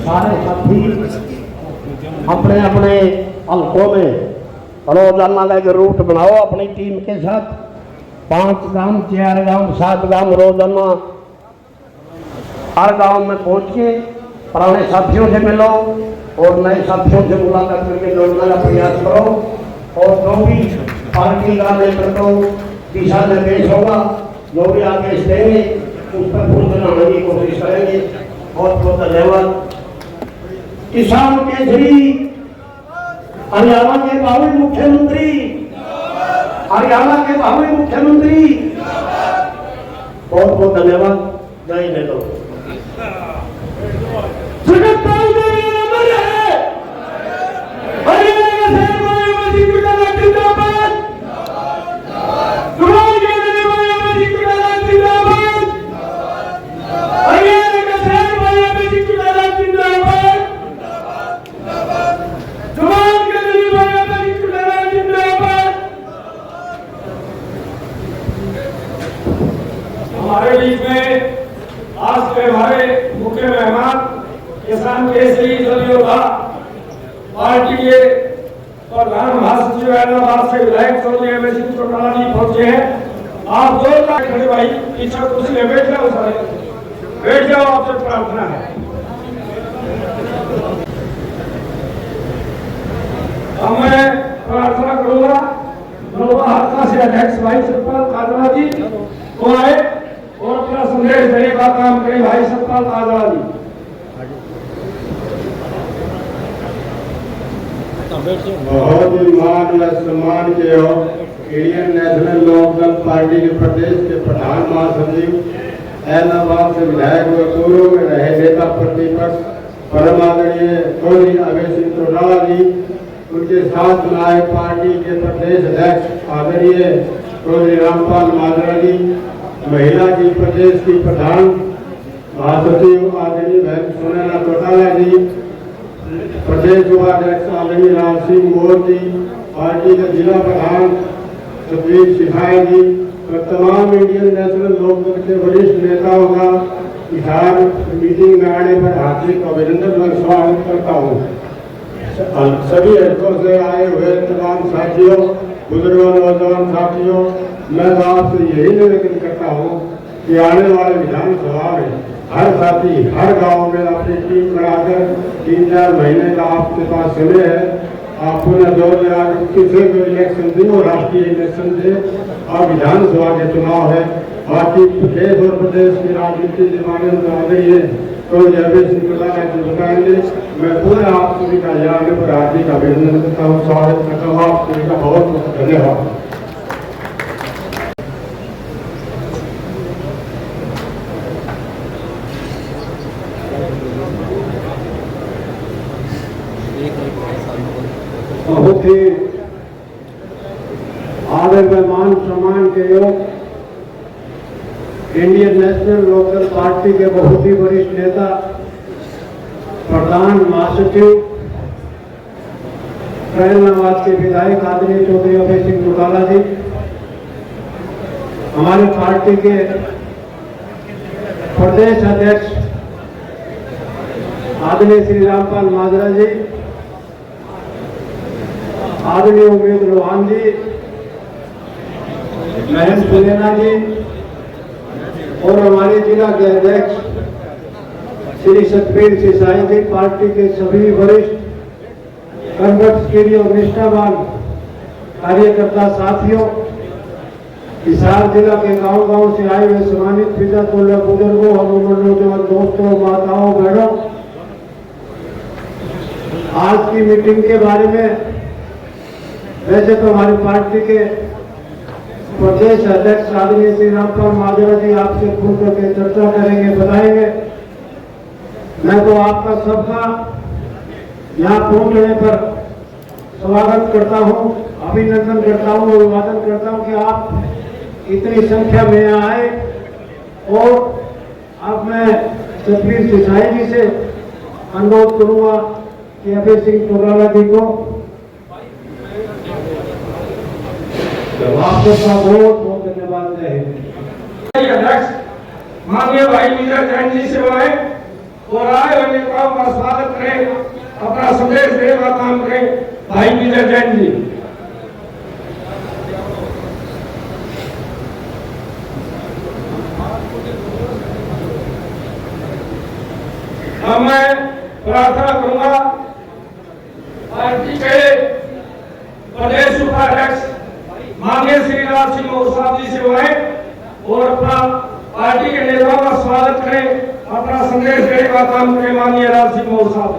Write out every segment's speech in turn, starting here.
सारे साथी अपने अपने हल्कों में रोजाना का एक रूट बनाओ अपनी टीम के साथ। 5 गांव 4 गांव 7 गांव रोजाना हर गांव में पहुंच के पुराने साथियों से मिलो और नए साथियों से मुलाकात करके जोड़ने का प्रयास करो। और जो भी पार्टी का नेतृत्व दिशा निर्देश होगा, जो भी आदेश देंगे उस पर फूल बनाने की कोशिश करेंगे। बहुत बहुत धन्यवाद। किसान केसरी हरियाणा के भावी मुख्यमंत्री, हरियाणा के भावी मुख्यमंत्री, बहुत बहुत धन्यवाद। जय हिंद। हमारे बीच में आज के हमारे मुख्य मेहमान किसान केसरी दल योद्धा पार्टी के प्रधान महासचिव हैदराबाद से विधायक चौधरी अभय सिंह चौटाला जी पहुंचे हैं। आप 2 लाख खड़े भाई पीछे कुर्सी में बैठ जाओ, सारे बैठ जाओ, आपसे प्रार्थना है। अब मैं प्रार्थना करूंगा नोवा हल्का से अध्यक्ष भाई सतपाल काजरा जी को आए और अपना संदेश देने का काम करें। भाई सतपाल काजरा जी बहुत ही मान व सम्मान के हो इंडियन नेशनल लोकदल पार्टी के प्रदेश के प्रधान महासचिव, हैदराबाद से विधायक व पूर्व में रहे नेता प्रतिपक्ष परम आदरणीय चौधरी अभय सिंह चौटाला जी, उनके साथ नायक पार्टी के प्रदेश अध्यक्ष आदरणीय चौधरी रामपाल माजरा जी, महिला की प्रदेश की प्रधान महासचिव आदरणीय बहन सोनाला चौटाला जी, प्रदेश उपाध्यक्ष आदरणीय राम सिंह मोर जी, पार्टी के जिला प्रधान सतवीर सिखाई जी और तमाम इंडियन नेशनल लोकदल के वरिष्ठ नेताओं का किसान मीटिंग में आने पर हार्दिक अभिनंदन व स्वागत करता हूँ। सभी हलकों से आए हुए तमाम साथियों, बुजुर्गों, नौजवान साथियों, मैं तो आपसे यही निवेदन करता हूँ कि आने वाले विधानसभा में हर साथी हर गांव में अपनी टीम बनाकर 3-4 महीने का आपके पास समय है। आप पुनः 2021 से इलेक्शन दे और राष्ट्रीय इलेक्शन दे और विधानसभा के चुनाव है। बाकी देश और प्रदेश की राजनीति के माध्यम से आ गई है तो अभय सिंह चौटाला जी बताएंगे। मैं पूरे आप सभी का यहाँ पर हार्दिक अभिनंदन करता हूँ, स्वागत करता हूँ। आप सभी का बहुत बहुत धन्यवाद। बहुत ही आदर व मान सम्मान के योग इंडियन नेशनल लोकदल पार्टी के बहुत ही वरिष्ठ नेता प्रधान महासचिव हैदराबाद के विधायक आदरणीय चौधरी अभय सिंह चौटाला जी, हमारी पार्टी के प्रदेश अध्यक्ष आदरणीय श्री रामपाल माजरा जी, आदरणीय उमेद लोहान जी, महेश पुलेना जी और हमारे जिला के अध्यक्ष श्री सतवीर सिसाई जी, पार्टी के सभी वरिष्ठ कर्मठ और निष्ठावान कार्यकर्ता साथियों, हिसार जिला के गांव-गांव से आए हुए सम्मानित पिता तुल्य बुजुर्गों और उम्र नौजवान दोस्तों, माताओं, बहनों, आज की मीटिंग के बारे में वैसे तो हमारी पार्टी के प्रदेश अध्यक्ष आदरणीय श्री रामपाल माजरा जी आपसे खुल करके चर्चा करेंगे, बताएंगे। मैं तो आपका सबका यहाँ पहुंचने पर स्वागत करता हूँ, अभिनंदन करता हूँ, अभिवादन करता हूँ कि आप इतनी संख्या में यहाँ आए। और अब मैं सतवीर सिसाई जी से अनुरोध करूंगा कि अभय सिंह चौटाला जी को आप सबका बहुत बहुत धन्यवाद है। अध्यक्ष माननीय भाई विजय जैन जी से आए और आए हुए नेताओं का स्वागत करें, अपना संदेश देने का काम करें। भाई विजय जैन जी। अब मैं प्रार्थना करूंगा पार्टी के प्रदेश उपाध्यक्ष माननीय श्री राज सिंह मौर्य साहब जी से आए और अपना पार्टी के नेताओं का स्वागत करें, अपना संदेश देने का काम करें। माननीय राज सिंह मौर्य साहब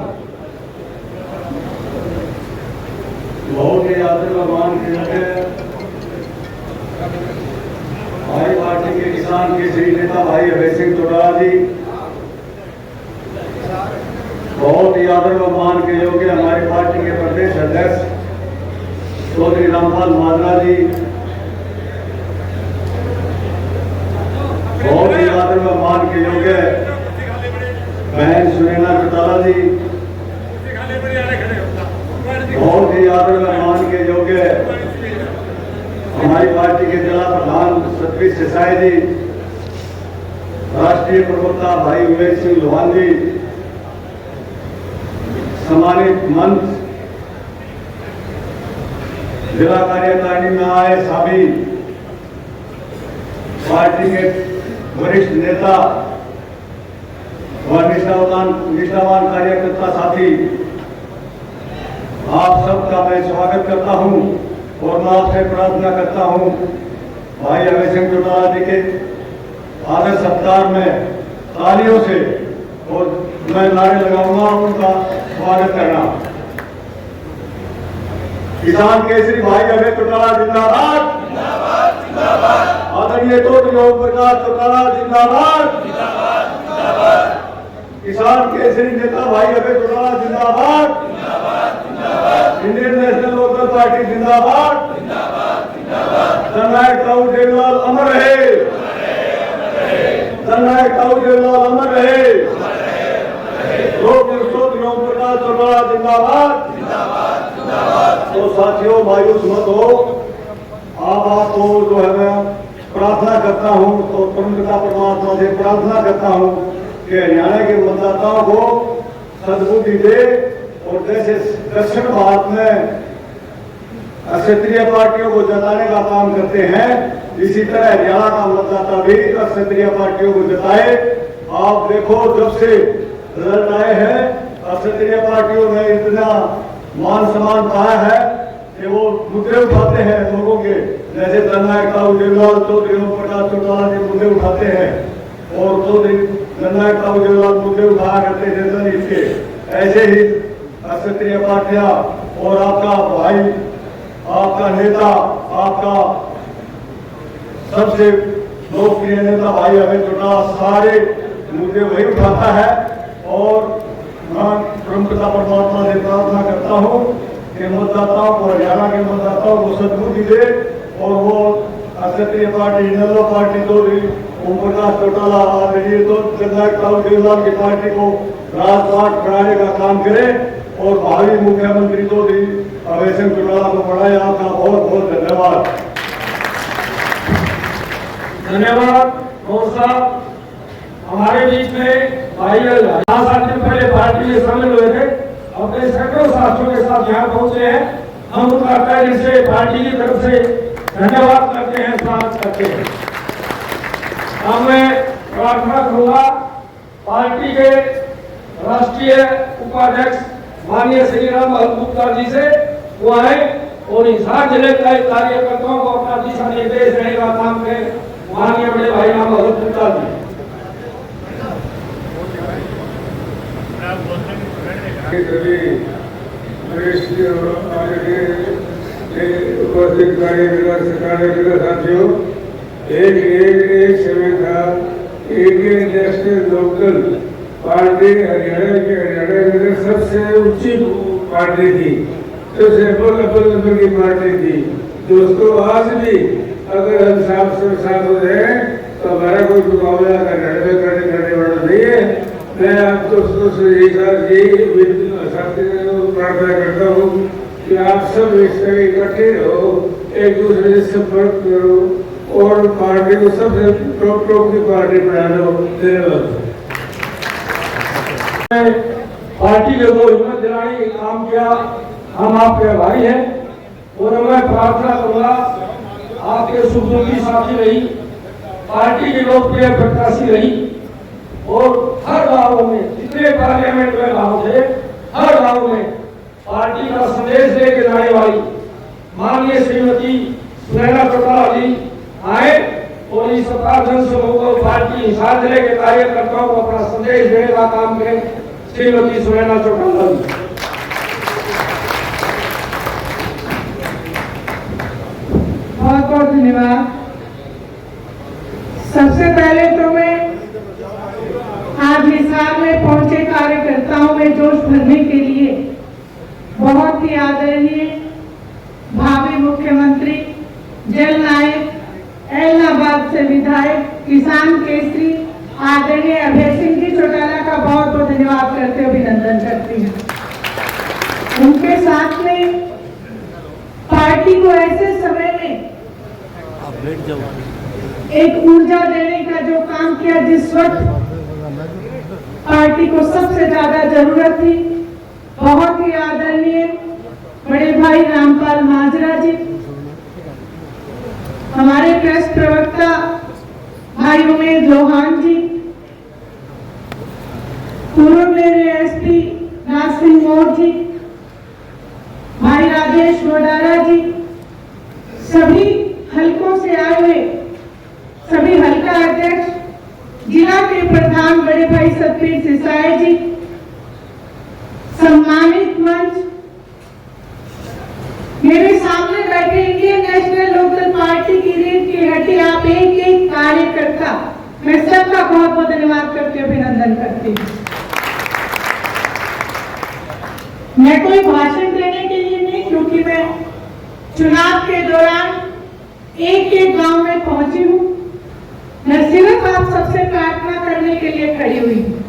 बहुत ही आदरमान हमारी पार्टी के किसान के श्री नेता भाई अभय सिंह चौटाला जी, बहुत ही आदर व मान के योग्य हमारी पार्टी के प्रदेश अध्यक्ष चौधरी रामपाल माजरा जी, बहुत ही आदर व मान के योग्य बहन सुनैना चौटाला जी, बहुत ही आदर व मान के योग्य हमारी पार्टी के जिला प्रधान सतवीर सिसाई जी, राष्ट्रीय प्रवक्ता भाई उमेश सिंह लोहान जी, सम्मानित मंच जिला कार्यकारिणी में आए सभी पार्टी के वरिष्ठ नेता व निष्ठावान कार्यकर्ता साथी, आप सबका मैं स्वागत करता हूं और मैं आपसे प्रार्थना करता हूं भाई अभय सिंह चौटाला जी के आदर सत्कार में तालियों से और मैं नारे लगाऊंगा उनका स्वागत करना। किसान केसरी भाई अभय चौटाला जिंदाबाद, आदरणीय चौधरी ओम प्रकाश चौटाला जिंदाबाद, किसान केसरी नेता भाई अभय चौटाला जिंदाबाद, इंडियन नेशनल लोकदल पार्टी जिंदाबाद, जननायक राहुल देवलाल अमर रहे, जननायक राहुल देवलाल अमर रहे, लोक चौधरी ओम प्रकाश चौटाला जिंदाबाद। तो साथियों, मायूस मत हो, आपको जो है मैं प्रार्थना करता हूं, तो परमपिता परमात्मा से प्रार्थना करता हूं कि हरियाणा के मतदाताओं को सद्बुद्धि दे और जैसे दक्षिण भारत में क्षेत्रीय पार्टियों को जताने का काम करते हैं, इसी तरह हरियाणा का मतदाता भी क्षेत्रीय पार्टियों को जताए। आप देखो, जब से रिजल्ट आए हैं क्षेत्रीय पार्टियों ने इतना मान सम्मान पाया है कि वो मुद्दे उठाते हैं लोगों के, जैसे जननायक राहुल देवलाल चौधरी ओम प्रकाश चौटाला जी मुद्दे उठाते हैं और चौधरी जननायक राहुल देवलाल मुद्दे उठाया करते थे जनहित के, ऐसे ही क्षेत्रीय पार्टियां और आपका भाई, आपका नेता, आपका सबसे लोकप्रिय नेता भाई अभय चौटाला सारे मुद्दे वही उठाता है। और मैं परमपिता परमात्मा से प्रार्थना करता हूँ कि मतदाताओं को, हरियाणा के मतदाताओं को सद्बुद्धि दे और वो क्षेत्रीय पार्टी नल्लो पार्टी चौधरी ओम प्रकाश चौटाला आदरणीय तो जननायक राहुल देवलाल की पार्टी को राजपाट बनाने का काम करे और भावी मुख्यमंत्री चौधरी अभय सिंह चौटाला को बढ़ाए। आपका बहुत बहुत धन्यवाद। धन्यवाद मौर्य साहब। हमारे बीच में भाई 7 दिन पहले पार्टी में शामिल हुए थे, अपने सैकड़ों साथियों के साथ यहाँ पहुंचे हैं। हम उनका तहे दिल से पार्टी की तरफ से धन्यवाद करते हैं, स्वागत करते हैं। अब मैं प्रार्थना करूंगा पार्टी के राष्ट्रीय उपाध्यक्ष माननीय श्री राम गुप्ता जी से, वो आए और हिसार जिले के कार्यकर्ताओं को अपना दिशा निर्देश देने का काम करें। माननीय बड़े भाई राम बहादुर गुप्ता जी। उपस्थित साथियों, एक समय था Indian national local party Haryana में सबसे ऊंची पार्टी थी, सबसे अव्वल की पार्टी थी। दोस्तों, आज भी अगर हम साथ हो जाए तो हमारा कोई मुकाबला करने वाला नहीं है। मैं आप दोस्तों से यही प्रार्थना करता हूँ कि आप सब इसमें इकट्ठे रहो, एक दूसरे से संपर्क करो और पार्टी को सबसे टॉप की पार्टी बना लो। धन्यवाद। पार्टी के दो हिम्मत दिलाने का काम किया, हम आपके आभारी हैं। और मैं प्रार्थना करूंगा आपके सुख दुख की साथी रही, पार्टी की लोकप्रिय प्रत्याशी रही और हर गांव में जितने पार्लियामेंट में गांव थे, हर गांव में पार्टी का संदेश लेके जाने वाली माननीय श्रीमती सुनैना चौटाला जी आए और इस सत्ता जनसमूह को पार्टी हिसार जिले के कार्यकर्ताओं को अपना संदेश देने का काम करें। श्रीमती सुनैना चौटाला जी। बहुत बहुत धन्यवाद। सबसे पहले तो मैं आज हिसार में पहुंचे कार्यकर्ताओं में जोश भरने के लिए बहुत ही आदरणीय भावी मुख्यमंत्री जल नायक, एलनाबाद से विधायक, किसान केसरी आदरणीय अभय सिंह जी चौटाला का बहुत बहुत धन्यवाद करते हुए अभिनंदन करती हूँ। उनके साथ में पार्टी को ऐसे समय में एक ऊर्जा देने का जो काम किया, जिस वक्त पार्टी को सबसे ज्यादा जरूरत थी, बहुत ही आदरणीय बड़े भाई रामपाल माजरा जी, हमारे प्रेस प्रवक्ता भाई उमेद लोहान जी, पूर्व मेरे एसपी राज सिंह मौर्य जी, भाई राजेश वडारा जी, सभी हलकों से आए हुए सभी हल्का अध्यक्ष, जिला के प्रधान बड़े भाई सतबीर सिसाई जी, सम्मानित मंच, मेरे सामने बैठे इंडियन नेशनल लोकल पार्टी की रीढ़ की हड्डी आप एक एक कार्यकर्ता, मैं सबका बहुत बहुत धन्यवाद करते हुए अभिनंदन करती हूँ। मैं कोई भाषण देने के लिए नहीं, क्योंकि मैं चुनाव के दौरान एक एक गांव में पहुंची हूँ। मैं सिर्फ आप सबसे प्रार्थना करने के लिए खड़ी हुई हूँ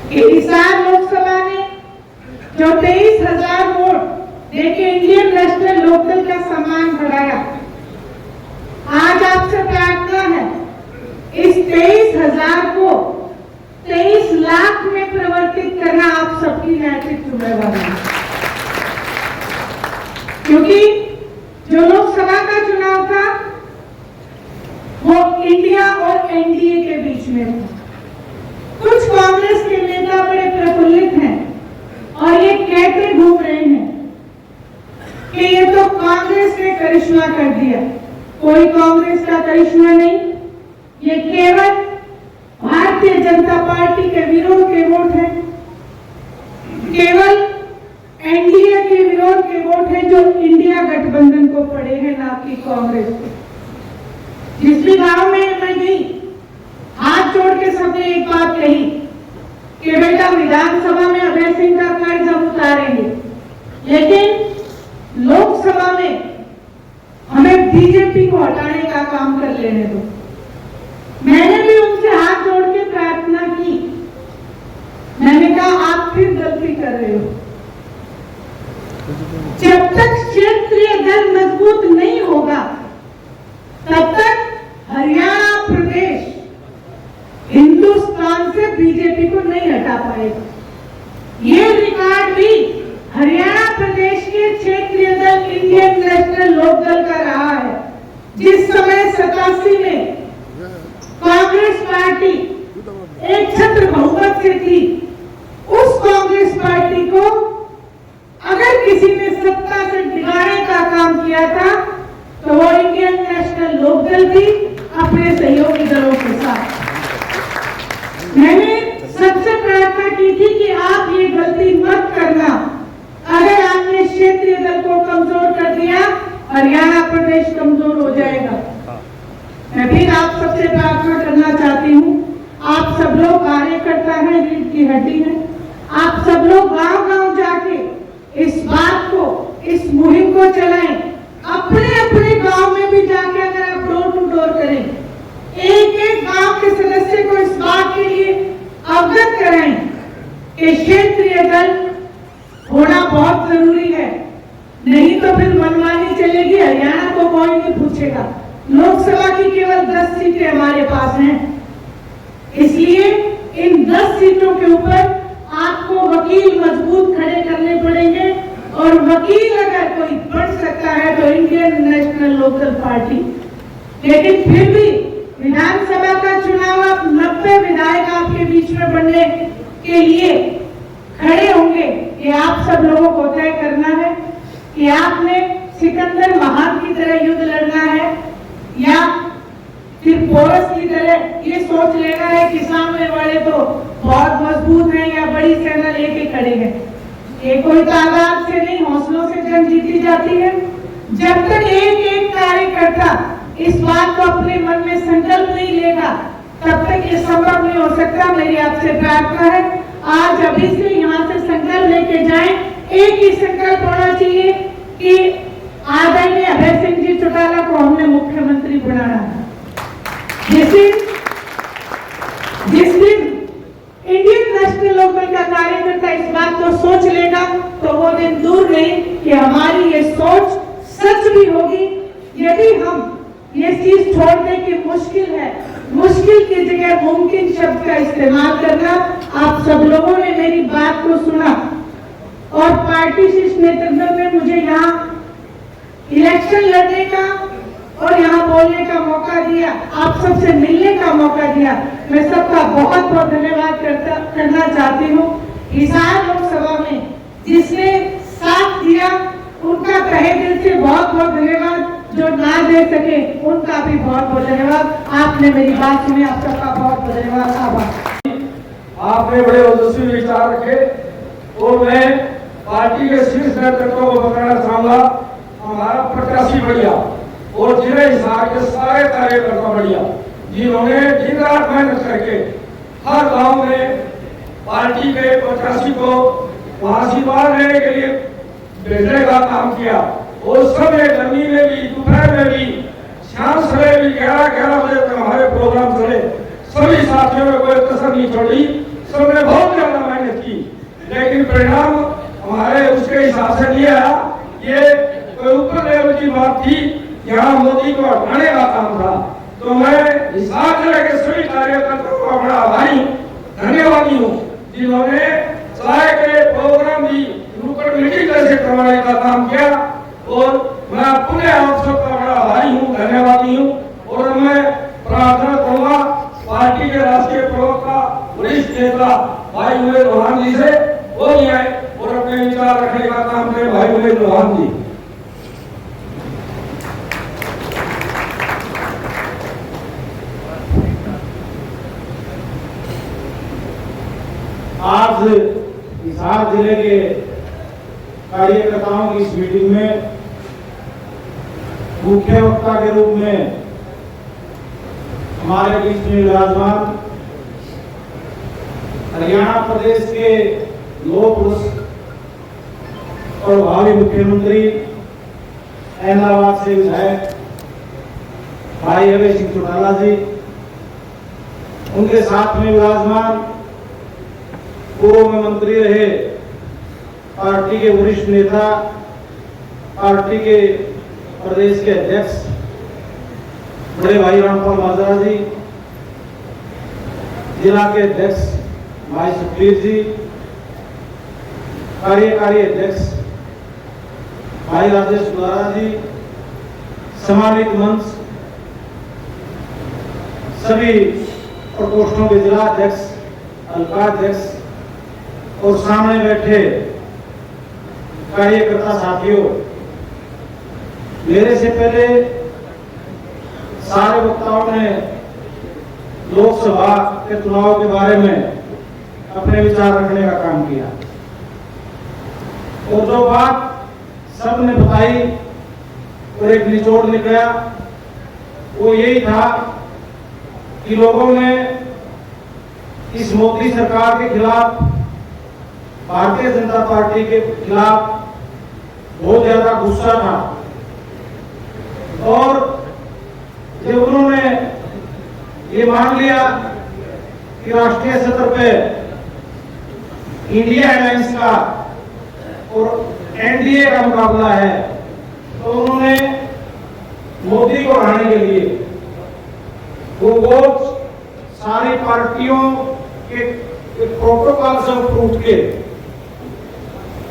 कि हिसार लोकसभा ने जो 23,000 वोट देके इंडियन नेशनल लोकल का सम्मान बढ़ाया, आज आपसे प्रार्थना है इस 23,000 को 23 लाख में परिवर्तित करना आप सबकी नैतिक जिम्मेवारी है। क्योंकि जो लोकसभा का चुनाव था वो इंडिया और एनडीए के बीच में था। कुछ कांग्रेस के नेता बड़े प्रफुल्लित हैं और ये कहते घूम रहे हैं कि ये तो कांग्रेस ने करिश्मा कर दिया। कोई कांग्रेस का करिश्मा नहीं, ये केवल भारतीय जनता पार्टी के विरोध के वोट हैं, केवल एनडीए के विरोध के वोट हैं जो इंडिया गठबंधन को पड़े हैं, ना कि कांग्रेस को। जिस भी गांव में मैं गई, हाथ जोड़ के सबने एक बात कही कि बेटा विधानसभा में अभय सिंह का कर्ज हम उतारेंगे, लेकिन लोकसभा में हमें बीजेपी को हटाने का काम कर लेने दो। मैंने भी उनसे हाथ जोड़ के प्रार्थना की। मैंने कहा आप फिर गलती कर रहे हो। जब तक क्षेत्रीय दल मजबूत नहीं होगा तब तक हरियाणा प्रदेश हिंदुस्तान से बीजेपी को नहीं हटा पाएगा। ये रिकॉर्ड भी हरियाणा प्रदेश के क्षेत्रीय दल इंडियन नेशनल लोकदल का रहा है। जिस समय 87 में कांग्रेस पार्टी एक छत्र बहुमत से थी, उस कांग्रेस पार्टी को अगर किसी ने सत्ता से बिगाड़ने का काम किया था, तो वो इंडियन नेशनल लोकदल भी अपने सहयोगी दलों के साथ। मैंने सबसे प्रार्थना की थी कि आप ये गलती मत करना। अगर आपने क्षेत्रीय दल को कमजोर कर दिया, हरियाणा प्रदेश कमजोर हो जाएगा। मैं फिर आप सबसे प्रार्थना करना चाहती हूँ, आप सब लोग कार्यकर्ता हैं, रीढ़ की हड्डी हैं, आप सब लोग गांव-गांव जाके इस बात को, इस मुहिम को चलाएं। अपने अपने गांव में भी जाके अगर आप डोर टू डोर करें, एक एक गांव के सदस्य को इस बात के लिए अवगत कराएं कि क्षेत्रीय दल होना बहुत जरूरी है, नहीं तो फिर मनमानी चलेगी, हरियाणा को कोई नहीं पूछेगा। लोकसभा की केवल 10 सीटें हमारे पास हैं, इसलिए इन 10 सीटों के ऊपर आपको वकील मजबूत खड़े करने पड़ेंगे, और वकील अगर कोई बन सकता है तो इंडियन नेशनल लोकदल पार्टी। लेकिन फिर भी विधानसभा का चुनाव आप 90 विधायक आपके बीच में बनने के लिए खड़े होंगे, ये आप सब लोगों को तय करना है कि आपने सिकंदर महान की तरह युद्ध लड़ना है या फिर पोरस की तरह ये सोच लेना है कि सामने वाले तो बहुत मजबूत हैं या बड़ी सेना लेके खड़े हैं। ये कोई तादाद से नहीं, हौसलों से जंग जीती जाती है। जब तक एक एक कार्यकर्ता इस बात को अपने मन में संकल्प नहीं लेगा, तब तक ये संभव नहीं हो सकता। मेरी आपसे प्रार्थना है, आज अभी से यहाँ से संकल्प लेके जाएं। एक ही संकल्प होना चाहिए कि आदरणीय अभय सिंह जी चौटाला को हमने मुख्यमंत्री बनाना है। जिस दिन इंडियन नेशनल लोकदल का कार्यकर्ता इस बात को सोच लेगा, तो वो दिन दूर नहीं कि हमारी ये सोच सच भी होगी। यदि हम ये चीज छोड़ दें कि मुश्किल है, मुश्किल की जगह मुमकिन शब्द का इस्तेमाल करना। आप सब लोगों ने मेरी बात को सुना और पार्टी शीर्ष नेतृत्व ने मुझे यहाँ इलेक्शन लड़ने का और यहाँ बोलने का मौका दिया, आप सबसे मिलने का मौका दिया। मैं सबका बहुत बहुत धन्यवाद करना चाहती हूँ। हिसार लोकसभा में जिसने साथ दिया उनका तहे दिल से बहुत बहुत धन्यवाद, जो ना दे सके उनका भी बहुत बहुत धन्यवाद। आपने मेरी बात सुनी, आप सबका बहुत बहुत धन्यवाद, आभार। आपने बड़े ओजस्वी विचार रखे और मैं पार्टी के शीर्ष नेतृत्व को बताना चाहूंगा, हमारा प्रत्याशी बढ़िया और जिले हिसार के सारे कार्यकर्ता बढ़िया, जिन्होंने दिन रात मेहनत करके हर गांव में पार्टी के प्रत्याशी को वहां से बाहर लेने के लिए भेजने का काम किया। और समय गर्मी में भी, दोपहर में भी, शाम सवेरे भी 11-11 बजे तक हमारे प्रोग्राम चले। सभी साथियों ने कोई कसर नहीं छोड़ी, सबने बहुत ज्यादा मेहनत की, लेकिन परिणाम हमारे उसके हिसाब से नहीं आया। ये कोई ऊपर लेवल की बात थी, यहाँ मोदी को हटाने का काम था। तो मैं हिसार जिले के सभी कार्यकर्ताओं का बड़ा आभारी धन्यवादी हूँ, जिन्होंने चाय के प्रोग्राम भी नुक्कड़ मीटिंग जैसे करवाने का काम किया। और मैं पुनः आप सबका बड़ा आभारी हूँ, धन्यवादी हूँ। और मैं प्रार्थना करूंगा पार्टी के राष्ट्रीय प्रवक्ता वरिष्ठ नेता भाई उमेश चौहान जी से, वो ही आए और अपने विचार रखने का काम करें। भाई उमेश चौहान जी। आज हिसार जिले के कार्यकर्ताओं की इस मीटिंग में मुख्य वक्ता के रूप में हमारे बीच में विराजमान हरियाणा प्रदेश के लोक पुरुष और भावी मुख्यमंत्री अहमदाबाद से विधायक भाई अभय सिंह चौटाला जी, उनके साथ में विराजमान पूर्व में मंत्री रहे पार्टी के वरिष्ठ नेता, पार्टी के प्रदेश के अध्यक्ष बड़े भाई रामपाल माजरा जी, जिला के अध्यक्ष भाई सुखबीर जी, कार्यकारी अध्यक्ष भाई राजेश कुलारा जी, सम्मानित मंच, सभी प्रकोष्ठों के जिला अध्यक्ष, हल्का अध्यक्ष और सामने बैठे कार्यकर्ता साथियों, मेरे से पहले सारे वक्ताओं ने लोकसभा के चुनाव के बारे में अपने विचार रखने का काम किया और जो बात सबने बताई और एक निचोड़ निकला वो यही था कि लोगों में इस मोदी सरकार के खिलाफ, भारतीय जनता पार्टी के खिलाफ बहुत ज्यादा गुस्सा था और जब उन्होंने ये मान लिया कि राष्ट्रीय स्तर पे इंडिया अलायंस का और एनडीए का मुकाबला है, तो उन्होंने मोदी को हराने के लिए वो बहुत सारी पार्टियों के प्रोटोकॉल से टूट के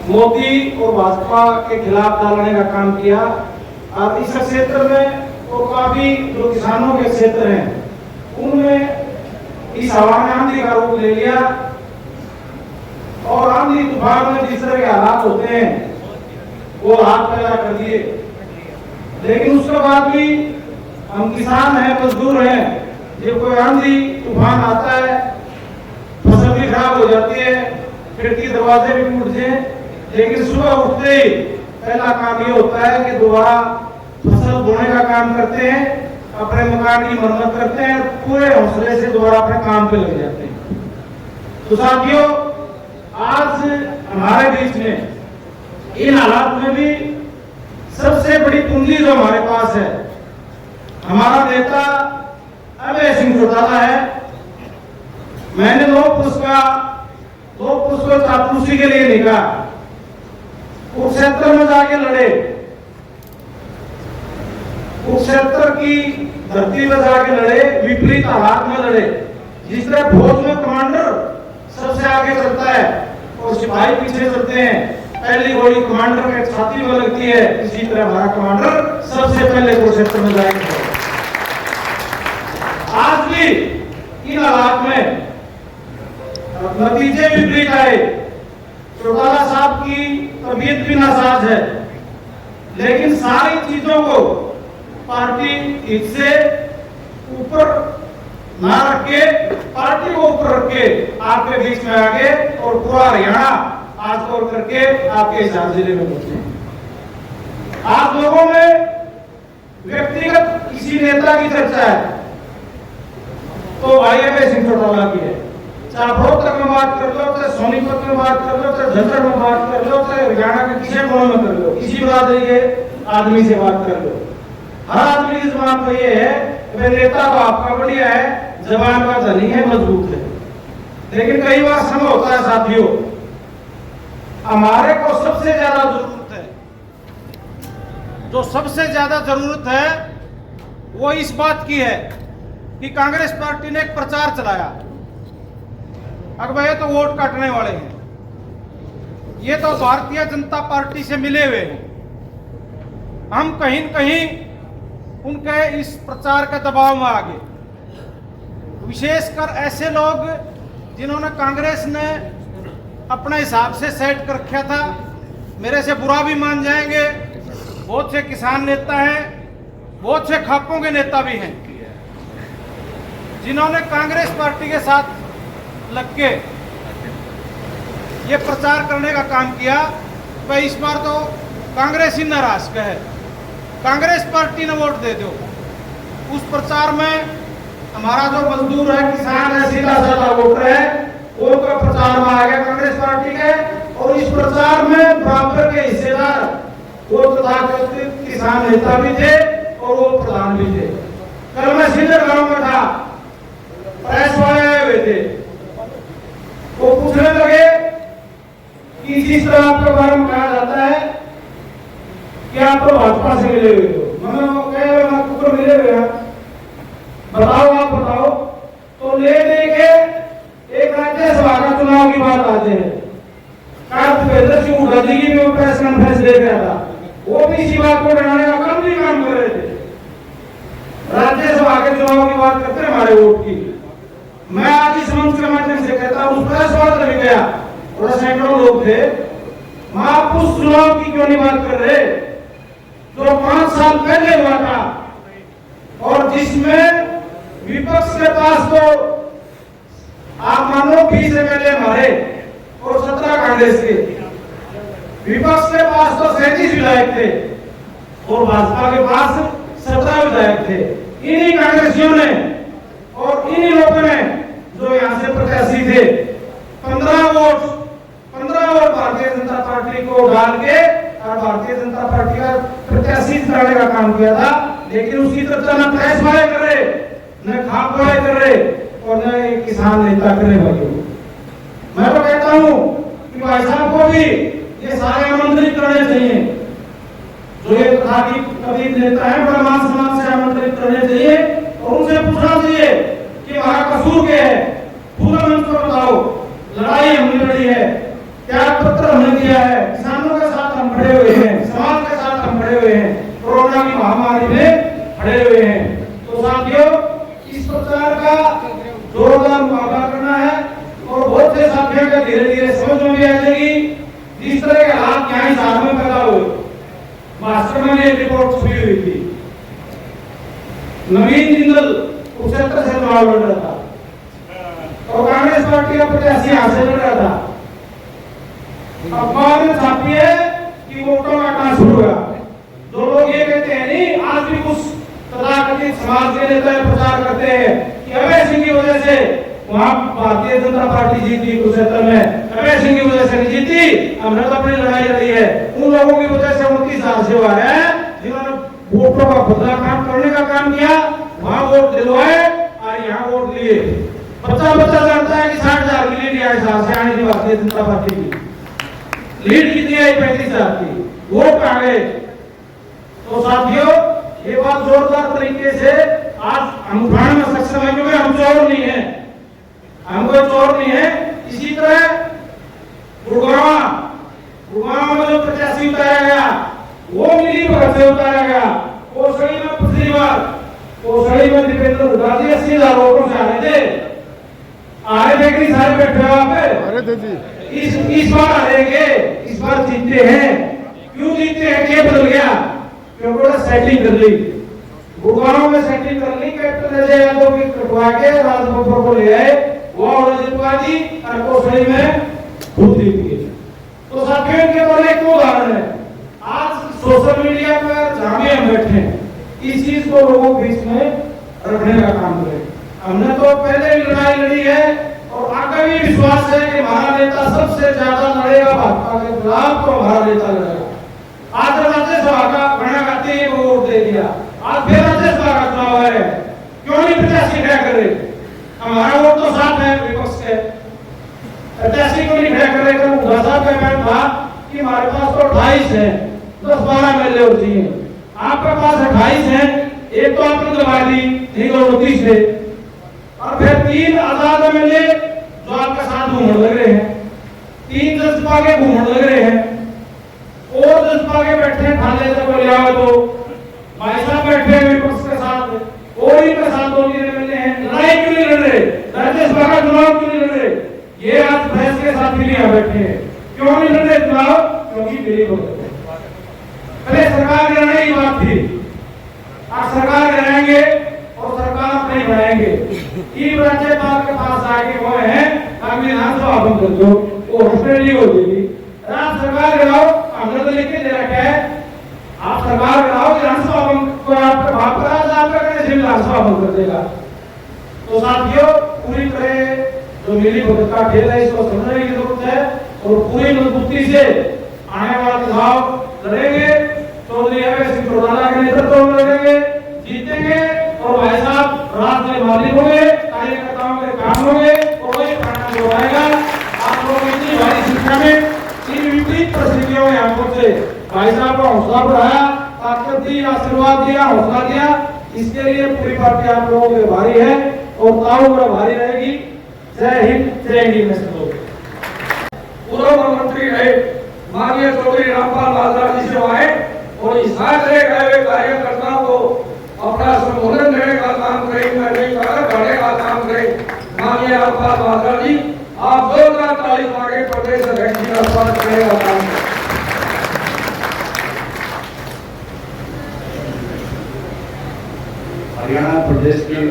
मोदी और भाजपा के खिलाफ डालने का काम किया। और इस क्षेत्र में तो काफी जो किसानों के क्षेत्र हैं उनमें इस हवा ने आंधी का रूप ले लिया और आंधी तूफान में जिस तरह के हालात होते हैं वो हाथ पैदा कर दिए। लेकिन उसके बाद भी हम किसान हैं, मजदूर हैं, जब कोई आंधी तूफान आता है, फसल भी खराब हो जाती है, खिड़की दरवाजे भी टूट जाए, लेकिन सुबह उठते ही पहला काम ये होता है कि दोबारा फसल बोने का काम करते हैं, अपने मकान की मरम्मत करते हैं, पूरे हौसले से दोबारा अपने काम पे लग जाते हैं। तो साथियों, आज हमारे बीच में इन हालात में भी सबसे बड़ी पूंजी जो हमारे पास है, हमारा नेता अभय सिंह चौटाला है। मैंने लोग उसको चापलूसी के लिए नहीं कहा, कुरुक्षेत्र में जाके लड़े, कुरुक्षेत्र की धरती में जाके लड़े, विपरीत हालात में लड़े। जिस तरह फौज में कमांडर सबसे आगे चलता है और सिपाही पीछे चलते हैं, पहली गोली कमांडर के छाती में लगती है, इसी तरह हमारा कमांडर सबसे पहले कुरुक्षेत्र में जाएगा। आज भी इन हालात में नतीजे विपरीत आए। चौटाला साहब की तबीयत भी नासाज है, लेकिन सारी चीजों को पार्टी हित से ऊपर ना रख के, पार्टी को ऊपर रख के आपके बीच में आगे और पूरा हरियाणा आज तौर करके आपके हिसार जिले में पहुंचे। आप लोगों में व्यक्तिगत किसी नेता की चर्चा है तो भाई अभय सिंह चौटाला की है। चाहे रोहतक में बात कर लो, चाहे सोनीपत में बात कर लो, चाहे झज्जर में बात कर लो, चाहे हरियाणा के किसी कोने में कर लो, किसी बिरादरी के आदमी से बात कर लो, हर आदमी की जबान पर ये है कि नेता तो आपका बढ़िया है, जबान का धनी है, मजबूत है। लेकिन कई बार समय होता है साथियों, हमारे को सबसे ज्यादा जरूरत है, जो सबसे ज्यादा जरूरत है वो इस बात की है कि कांग्रेस पार्टी ने एक प्रचार चलाया, अगर ये तो वोट काटने वाले हैं, ये तो भारतीय जनता पार्टी से मिले हुए हैं। हम कहीं न कहीं उनके इस प्रचार के दबाव में आ गए, विशेषकर ऐसे लोग जिन्होंने कांग्रेस ने अपने हिसाब से सेट कर रखा था। मेरे से बुरा भी मान जाएंगे, बहुत से किसान नेता हैं, बहुत से खापों के नेता भी हैं, जिन्होंने कांग्रेस पार्टी के साथ लग के ये प्रचार करने का काम किया। भाई इस बार तो कांग्रेस ही नाराज का है, कांग्रेस पार्टी ने वोट दे दो। उस प्रचार में हमारा जो मजदूर है, किसान है, सीधा साधा वोटर है, वो का प्रचार में आ गया कांग्रेस पार्टी के। और इस प्रचार में बराबर के हिस्सेदार वो तथाकथित किसान नेता भी थे और वो प्रधान भी थे। कल मैं सिंधर गांव में था, प्रेस वाले आए हुए थे, वो पूछने लगे कि जिस तरह आपके बारे में कहा जाता है कि आप तो भाजपा से मिले हुए हो। मैंने कुकर मिले हुए हैं, बताओ आप बताओ। तो ले के एक राज्यसभा का चुनाव की बात आते हैं, में प्रेस कॉन्फ्रेंस देख रहा था, वो भी इसी बात को डराने का कम भी काम कर रहे थे। राज्यसभा के चुनाव की बात करते हैं हमारे वोट की। मैं आज इस मंच के माध्यम से कहता हूँ, उस प्रेस वाले भी गया और सैकड़ों लोग थे, महापुरुष चुनाव की क्यों नहीं बात कर रहे, जो 5 साल पहले हुआ था और जिसमें विपक्ष के पास तो आप मानो 20 एमएलए हमारे और 17 कांग्रेस के, विपक्ष के पास तो 37 विधायक थे और भाजपा के पास 17 विधायक थे। इन्हीं कांग्रेसियों ने और इन्हीं लोगों ने जो यहाँ से प्रत्याशी थे 15 वोट भारतीय जनता पार्टी को डाल के और भारतीय जनता पार्टी का प्रत्याशी जिताने का काम किया था। लेकिन उसकी चर्चा न प्रेस वाले कर रहे, न खाप वाले कर रहे और न एक किसान नेता कर रहे। भाइयों मैं तो कहता हूँ कि भाई साहब को भी ये सारे आमंत्रित करने चाहिए, जो ये तथाकथित नेता है बड़ा मान सम्मान से आमंत्रित करने चाहिए और उनसे पूछना चाहिए कि हमारा कसूर क्या है, पूरा मंच को बताओ, लड़ाई हमने लड़ी है, त्याग पत्र हमने दिया है, किसानों के साथ हम खड़े हुए हैं, समाज के साथ हम खड़े हुए हैं, कोरोना की महामारी में खड़े हुए हैं। तो साथियों इस प्रचार का जोरदार मुकाबला करना है और बहुत से साथियों का धीरे धीरे समझ में भी आ जाएगी जिस तरह के हालात यहाँ इस हाल में पैदा हुए। मास्टर में एक रिपोर्ट छुपी हुई थी, नवीन जिंदल कुरुक्षेत्र से चुनाव लड़ रहा था और कांग्रेस पार्टी का प्रत्याशी यहाँ से लड़ रहा था। अखबार में छापी है कि वोटों का कांच हुआ। जो लोग ये कहते हैं नहीं, आज भी कुछ तथाकथित समाज के नेता प्रचार करते हैं कि अभय सिंह की वजह से वहां भारतीय जनता पार्टी जीती कुरुक्षेत्र में, अभय सिंह की वजह से नहीं जीती, हमने तो अपनी लड़ाई लड़ी है। उन लोगों की वजह से 29 साल से हुआ है जिन्होंने वोटों का बदला काम करने का काम किया, वहां वोट दिलवाए और यहाँ वोट लिए। बच्चा जानता है कि 60,000 की लीड आई साल से आने की भारतीय जनता पार्टी की लीड कितनी आई, 35,000 की, वोट आ गए। तो साथियों ये बात जोरदार तरीके से आज हम उठाने में सक्षम है क्योंकि हम चोर नहीं है, हम कोई चोर नहीं है। इसी तरह गुड़गांव में जो प्रत्याशी उतारा गया वो मिली भगत से उतारा गया। कोसड़ी में पिछली बार कोसड़ी में दीपेंद्र हुड्डा जी 80,000 वोटों से हारे थे, कि सारे बैठे वहां पे। इस बार हारेंगे, इस बार जीतते हैं। क्यों जीतते हैं, क्या बदल गया? क्योंकि उन्होंने सेटिंग कर ली, गुड़गांव में सेटिंग कर ली, कैप्टन अजय यादव की कटवा के राजभवन को ले आए, वो उन्होंने जितवा दी और कोसड़ी में खुद जीत गए। तो साथियों के बोले एक उदाहरण है, आज सोशल मीडिया पर जहां भी हम बैठे हैं इस चीज को लोगों के बीच में रखने का काम करें। हमने तो पहले भी लड़ाई लड़ी है और आगे भी विश्वास है कि हमारा नेता सबसे ज्यादा लड़ेगा भाजपा के खिलाफ, तो हमारा नेता लड़ेगा। आज राज्यसभा का गणना करते ही वोट दे दिया, आज फिर राज्यसभा का चुनाव है, क्यों नहीं प्रत्याशी खड़ा करे? हमारा वोट तो साफ है विपक्ष के, प्रत्याशी को नहीं खड़ा करे। हुड्डा साहब का कहना था कि हमारे पास तो 28 है, 10-12 एमएलए और चाहिए, आपके पास 28 है, एक तो आपने दबा दी, नहीं तो 29 है, और फिर 3 आजाद एमएलए जो आपके साथ घूमने लग रहे हैं, 3 जसपा के घूमने लग रहे हैं, और जसपा के बैठे थाने से बोले आओ, तो भाई साहब बैठे हैं विपक्ष के साथ और इनके साथ 2-3 एमएलए हैं। लड़ाई क्यों नहीं लड़ रहे? राज्यसभा का चुनाव क्यों नहीं लड़ रहे? ये आज बहस के साथ भी यहाँ बैठे हैं, क्यों नहीं लड़ रहे चुनाव? क्योंकि मेरी पहले सरकार गिराने की बात थी, आज सरकार गिराएंगे और सरकार नहीं बनाएंगे। तीन राज्यपाल के पास आके वो है आप विधानसभा भंग कर दो, वो हॉस्पिटल हो जाएगी। आप सरकार गिराओ, हमने तो लिख के दे रखा है, आप सरकार गिराओ, विधानसभा भंग को आपका भाग पर आपका कहने से विधानसभा भंग कर देगा। तो साथियों पूरी तरह जो मिली भगत का खेल है इसको समझने की जरूरत है और पूरी मजबूती से आने वाला चुनाव लड़ेंगे। चौधरी अभय सिंह चौटाला के नेतृत्व में लड़ेंगे, जीतेंगे और भाई साहब रात में मालिक होंगे, कार्यकर्ताओं के काम होंगे और वही परिणाम हो जाएगा। आप लोग इतनी भारी संख्या में इन विपरीत परिस्थितियों में यहाँ पहुंचे, भाई साहब का हौसला बढ़ाया, ताकत दी, आशीर्वाद दिया, हौसला दिया, इसके लिए पूरी पार्टी आप लोगों के भारी है और ताऊ में भारी रहेगी। जय हिंद, जय हिंद। पूर्व मंत्री रहे माननीय चौधरी रामपाल लालदास जी से आए और इस गए हुए कार्यकर्ताओं को अपना संबोधन देने का काम करें, बढ़ने का काम करें। माननीय रामपाल लालदास जी, आप जोरदार ताली मांगे प्रदेश अध्यक्ष जी का स्वागत करने का काम करें। प्रदेश की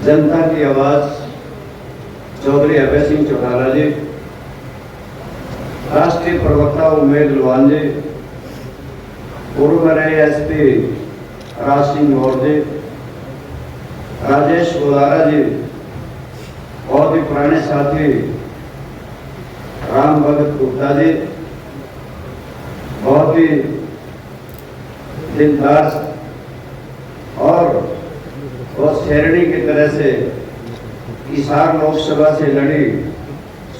जनता की आवाज चौधरी अभय सिंह चौटाला जी, राष्ट्रीय प्रवक्ता उमेद लोहान जी, पूर्व में रहे एसपी राज सिंह गौर जी, राजेश गोदारा जी, बहुत ही पुराने साथी राम भगत गुप्ता जी, बहुत ही दिलदार और शेरणी की तरह से हिसार लोकसभा से लड़ी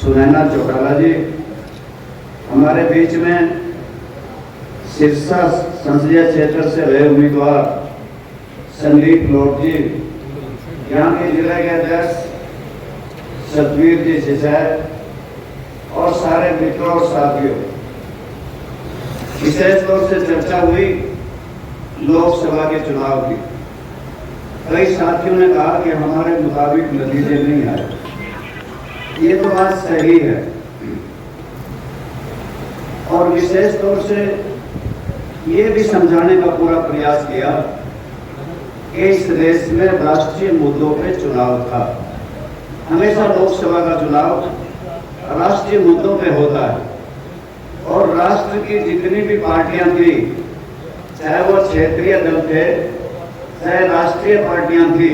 सुनैना चौटाला जी, हमारे बीच में सिरसा संसदीय क्षेत्र से रहे उम्मीदवार संदीप लोट जी, यहाँ के जिला के अध्यक्ष सतवीर जी सिसैर और सारे मित्रों और साथियों, विशेष तौर से चर्चा हुई लोकसभा के चुनाव की। कई साथियों ने कहा कि हमारे मुताबिक नतीजे नहीं आए। ये तो बात सही है और विशेष तौर से ये भी समझाने का पूरा प्रयास किया कि इस देश में राष्ट्रीय मुद्दों पे चुनाव था। हमेशा लोकसभा का चुनाव राष्ट्रीय मुद्दों पे होता है और राष्ट्र की जितनी भी पार्टियां थी, चाहे वो क्षेत्रीय दल थे चाहे राष्ट्रीय पार्टियां थी,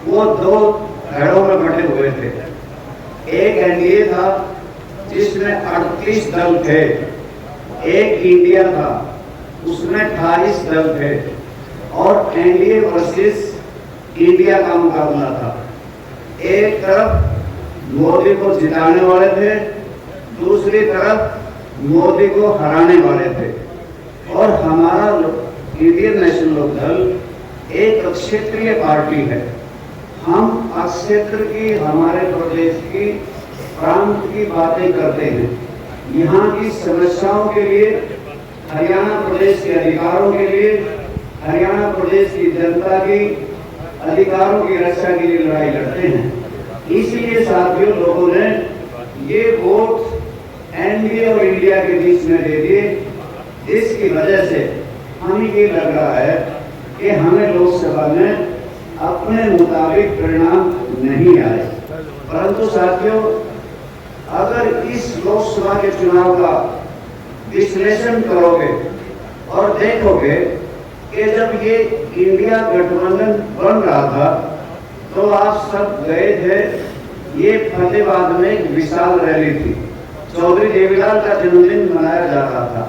वो दो धड़ों में बटे हुए थे। एक एनडीए था जिसमें 38 दल थे, एक इंडिया था उसमें 28 दल थे और एनडीए वर्सेस इंडिया का मुकाबला था। एक तरफ मोदी को जिताने वाले थे, दूसरी तरफ मोदी को हराने वाले थे और हमारा इंडियन नेशनल लोक दल एक क्षेत्रीय पार्टी है। हम क्षेत्र की, हमारे प्रदेश की, प्रांत की बातें करते हैं। यहाँ की समस्याओं के लिए, हरियाणा प्रदेश के अधिकारों के लिए, हरियाणा प्रदेश की जनता की अधिकारों की रक्षा के लिए लड़ाई लड़ते हैं। इसीलिए साथियों, लोगों ने ये वोट एनडीए और इंडिया के बीच में दे दिए, जिसकी वजह से हमें ये लग रहा है कि हमें लोकसभा में अपने मुताबिक परिणाम नहीं आए। परंतु साथियों, अगर इस लोकसभा के चुनाव का विश्लेषण करोगे और देखोगे कि जब ये इंडिया गठबंधन बन रहा था तो आप सब गए थे। ये फतेहाबाद में एक विशाल रैली थी, चौधरी देवीलाल का जन्मदिन मनाया जा रहा था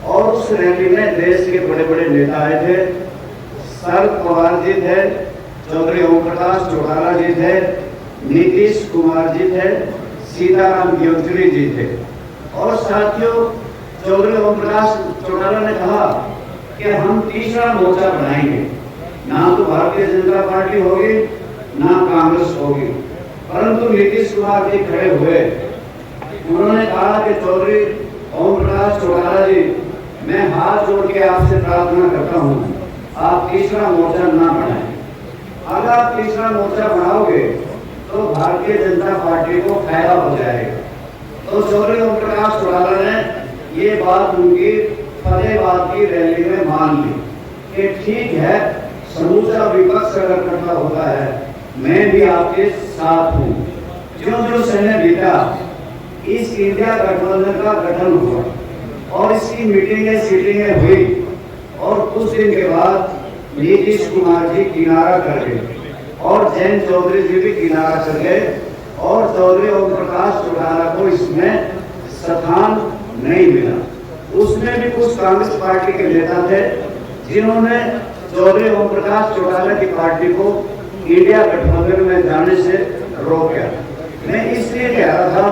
और उस रैली में देश के बड़े बड़े नेता आए थे। शरद पवार जी थे, चौधरी ओम प्रकाश चौटाला जी थे, नीतीश कुमार जी थे, सीताराम येचुरी जी थे और साथियों, चौधरी ओम प्रकाश चौटाला ने कहा कि हम तीसरा मोर्चा बनाएंगे, ना तो भारतीय जनता पार्टी होगी ना कांग्रेस होगी। परंतु नीतीश कुमार जी खड़े हुए, उन्होंने कहा कि चौधरी ओम प्रकाश चौटाला जी, मैं हाथ जोड़ के आपसे प्रार्थना करता हूँ, आप तीसरा मोर्चा ना बनाएं। अगर आप तीसरा मोर्चा बनाओगे तो भारतीय जनता पार्टी को फायदा हो जाएगा। तो चौधरी ओम प्रकाश चौटाला ने ये बात उनकी फतेहाबाद की रैली में मान ली कि ठीक है, समूचा विपक्ष अगर इकट्ठा होता है, मैं भी आपके साथ हूँ। जो समय बीता, इस इंडिया गठबंधन का गठन हुआ और इसकी मीटिंगें सीटिंगें हुई और कुछ दिन के बाद नीतीश कुमार जी किनारा कर गए और जैन चौधरी जी भी किनारा कर गए और चौधरी ओम प्रकाश चौटाला को इसमें स्थान नहीं मिला। उसमें भी कुछ कांग्रेस पार्टी के नेता थे जिन्होंने चौधरी ओम प्रकाश चौटाला की पार्टी को इंडिया गठबंधन में जाने से रोका। मैं इसलिए कह रहा था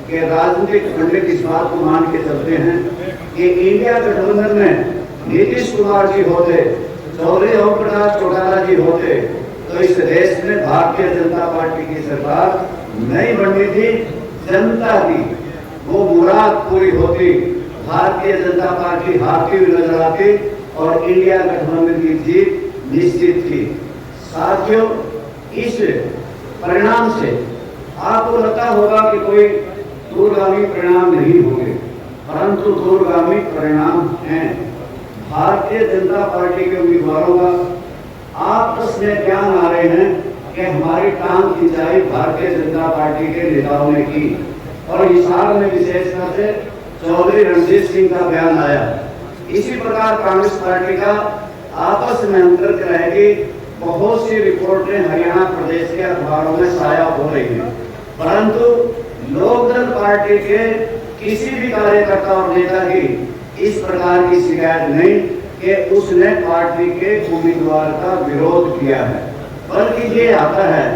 कि राजनीतिक पंडित इस बात को मान के चलते हैं कि इंडिया गठबंधन में नीतीश कुमार जी होते, चौधरी ओम प्रकाश चौटाला जी होते तो इस देश में भारतीय जनता पार्टी की सरकार नहीं बननी थी। जनता की वो मुराद पूरी होती, भारतीय जनता पार्टी हारती हुई नजर आती और इंडिया गठबंधन की जीत निश्चित थी। साथियों, इस परिणाम से आपको लगता होगा कि कोई दूरगामी परिणाम नहीं होंगे, परंतु दूरगामी परिणाम हैं। भारतीय जनता पार्टी के उम्मीदवारों का आपस में बयान आ रहे हैं कि हमारी टांग खिंचाई भारतीय जनता पार्टी के नेताओं ने की, और हिसार में विशेषकर से चौधरी रणजीत सिंह का बयान आया। इसी प्रकार कांग्रेस पार्टी का आपस में अंतर्क रहेगी। बहुत सी रिपोर्टें हरियाणा प्रदेश के अखबारों में शाया हो रही हैं, परंतु लोकदल पार्टी के किसी भी कार्यकर्ता और नेता की इस प्रकार की शिकायत नहीं कि उसने पार्टी के उम्मीदवार का विरोध किया है, बल्कि ये आता है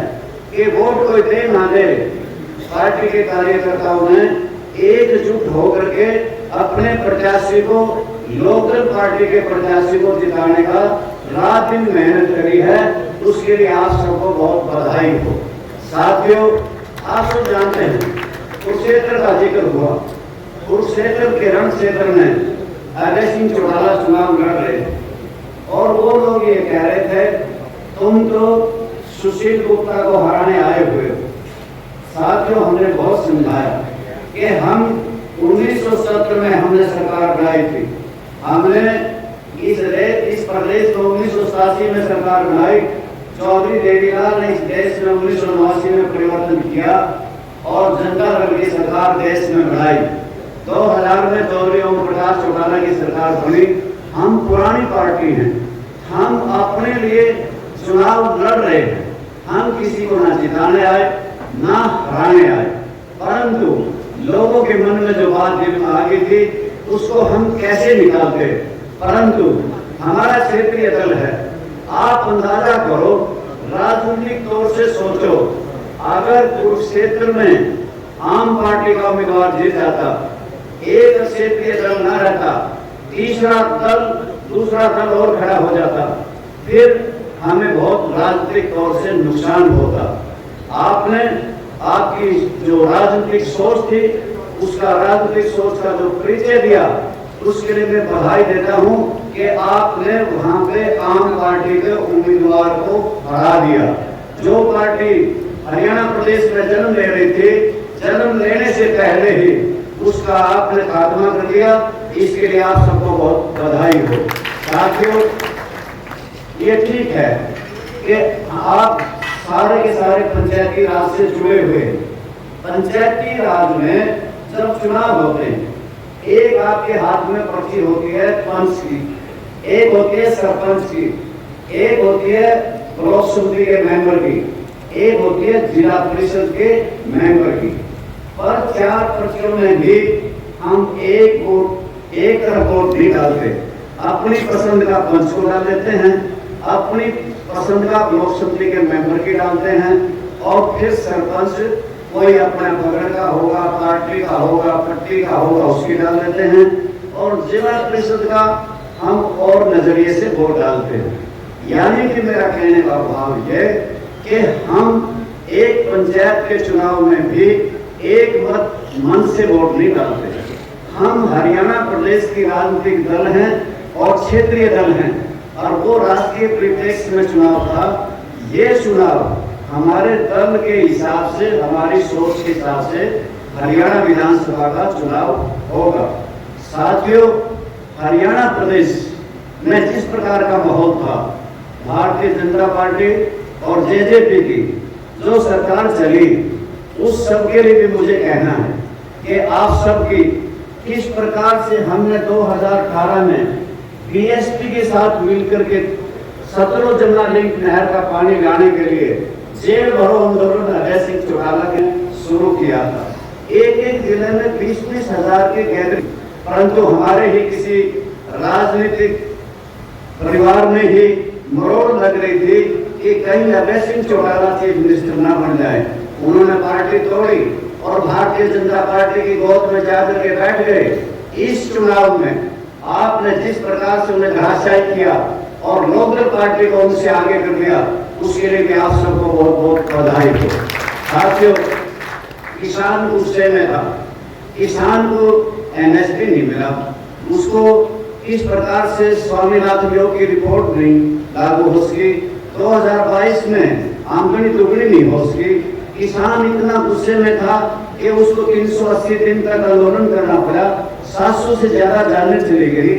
कि वोट कोई दे ना दे, पार्टी के कार्यकर्ताओं ने एकजुट होकर के अपने प्रत्याशी को, लोकदल पार्टी के प्रत्याशी को जिताने का रात दिन मेहनत करी है। उसके लिए आप सबको बहुत बधाई हो। साथियों, आप सब जानते हैं कुरुक्षेत्र का जिक्र हुआ। कुरुक्षेत्र के रण क्षेत्र में अजय सिंह चौटाला चुनाव लड़ रहे थे और वो लोग ये कह रहे थे तुम तो सुशील गुप्ता को हराने आए हुए हो। साथियों, हमने बहुत समझाया कि हम 1970 में हमने सरकार बनाई थी, हमने इस प्रदेश को 1987 में सरकार बनाई। चौधरी देवीलाल ने इस देश में 1989 में परिवर्तन किया और जनता दल की सरकार देश में बनाई। 2000 में चौधरी ओम प्रकाश चौटाला की सरकार बनी। हम पुरानी पार्टी हैं, हम अपने लिए चुनाव लड़ रहे हैं, हम किसी को ना जिताने आए ना हराने आए, परंतु लोगों के मन में जो बात दिल में आ गई थी उसको हम कैसे निकालते। परंतु हमारा क्षेत्रीय दल है, आप अंदाजा करो, राजनीतिक तौर से सोचो, अगर कुरुक्षेत्र में आम पार्टी का उम्मीदवार जीत जाता, एक क्षेत्रीय दल न रहता, तीसरा दल, दूसरा दल और खड़ा हो जाता, फिर हमें बहुत राजनीतिक तौर से नुकसान होता। आपने आपकी जो राजनीतिक सोच थी, उसका राजनीतिक सोच का जो परिचय दिया, उसके लिए मैं बधाई देता हूं कि आपने वहां पे आम पार्टी के उम्मीदवार को हरा दिया। जो पार्टी हरियाणा प्रदेश में जन्म ले रही थी, जन्म लेने से पहले ही उसका आपने खात्मा कर दिया। इसके लिए आप सबको बहुत बधाई हो। साथियों, ये ठीक है कि आप सारे के सारे पंचायती राज से जुड़े हुए हैं। पंचायती राज में जब चुनाव होते हैं, एक आपके हाथ में पर्ची होती है पंच की, एक होती है सरपंच की, एक होती है ब्लॉक समिति के मेंबर की, एक होती है जिला परिषद के मेंबर की। पर 4 पर्चियों में भी हम एक तरफ वोट नहीं डालते, अपनी पसंद का पंच को डाल देते हैं, अपनी पसंद का ब्लॉक समिति के मेंबर की डालते हैं, और फिर सरपंच कोई अपना बगल का होगा, पार्टी का होगा, पट्टी का होगा, उसकी डाल देते हैं, और जिला परिषद का हम और नजरिए से वोट डालते हैं। यानी कि मेरा कहने का भाव यह कि हम एक पंचायत के चुनाव में भी एक मत मन से वोट नहीं डालते। हम हरियाणा प्रदेश की राजनीतिक दल हैं और क्षेत्रीय दल हैं, और वो राष्ट्रीय परिप्रेक्ष्य में चुनाव था। ये चुनाव हमारे दल के हिसाब से, हमारी सोच के हिसाब से हरियाणा विधानसभा का चुनाव होगा। साथियों, हरियाणा प्रदेश में जिस प्रकार का माहौल था, भारतीय जनता पार्टी और जेजेपी की जो सरकार चली, उस सब के लिए भी मुझे कहना है कि आप सबकी किस प्रकार से हमने 2018 में बीएसपी के साथ मिलकर के सतलुज जमुना लिंक नहर का पानी लाने के लिए जेल भरो आंदोलन अजय सिंह चौटाला ने शुरू किया था। एक जिले में 20-20 हजार की गैदरिंग, परंतु हमारे ही किसी राजनीतिक परिवार में ही मरोड़ लग रही थी कि कहीं अजय सिंह चौटाला चीफ मिनिस्टर ना बन जाए। उन्होंने पार्टी तोड़ी और भारतीय जनता पार्टी की गोद में जाकर के बैठ गए। इस चुनाव में आपने जिस प्रकार से उन्हें धराशायी किया और लोकदल पार्टी को उनसे आगे कर दिया, उसके लिए भी आप सबको बहुत बहुत बधाई हो। साथियों, किसान गुस्से में था, किसान को एमएसपी नहीं मिला, उसको किस प्रकार से स्वामीनाथन योग की रिपोर्ट नहीं लागू हो सकी, 2022 में आमदनी दुगनी नहीं हो सकी। किसान इतना गुस्से में था कि उसको 380 दिन तक आंदोलन करना पड़ा, 700 से ज्यादा जानें चली गई।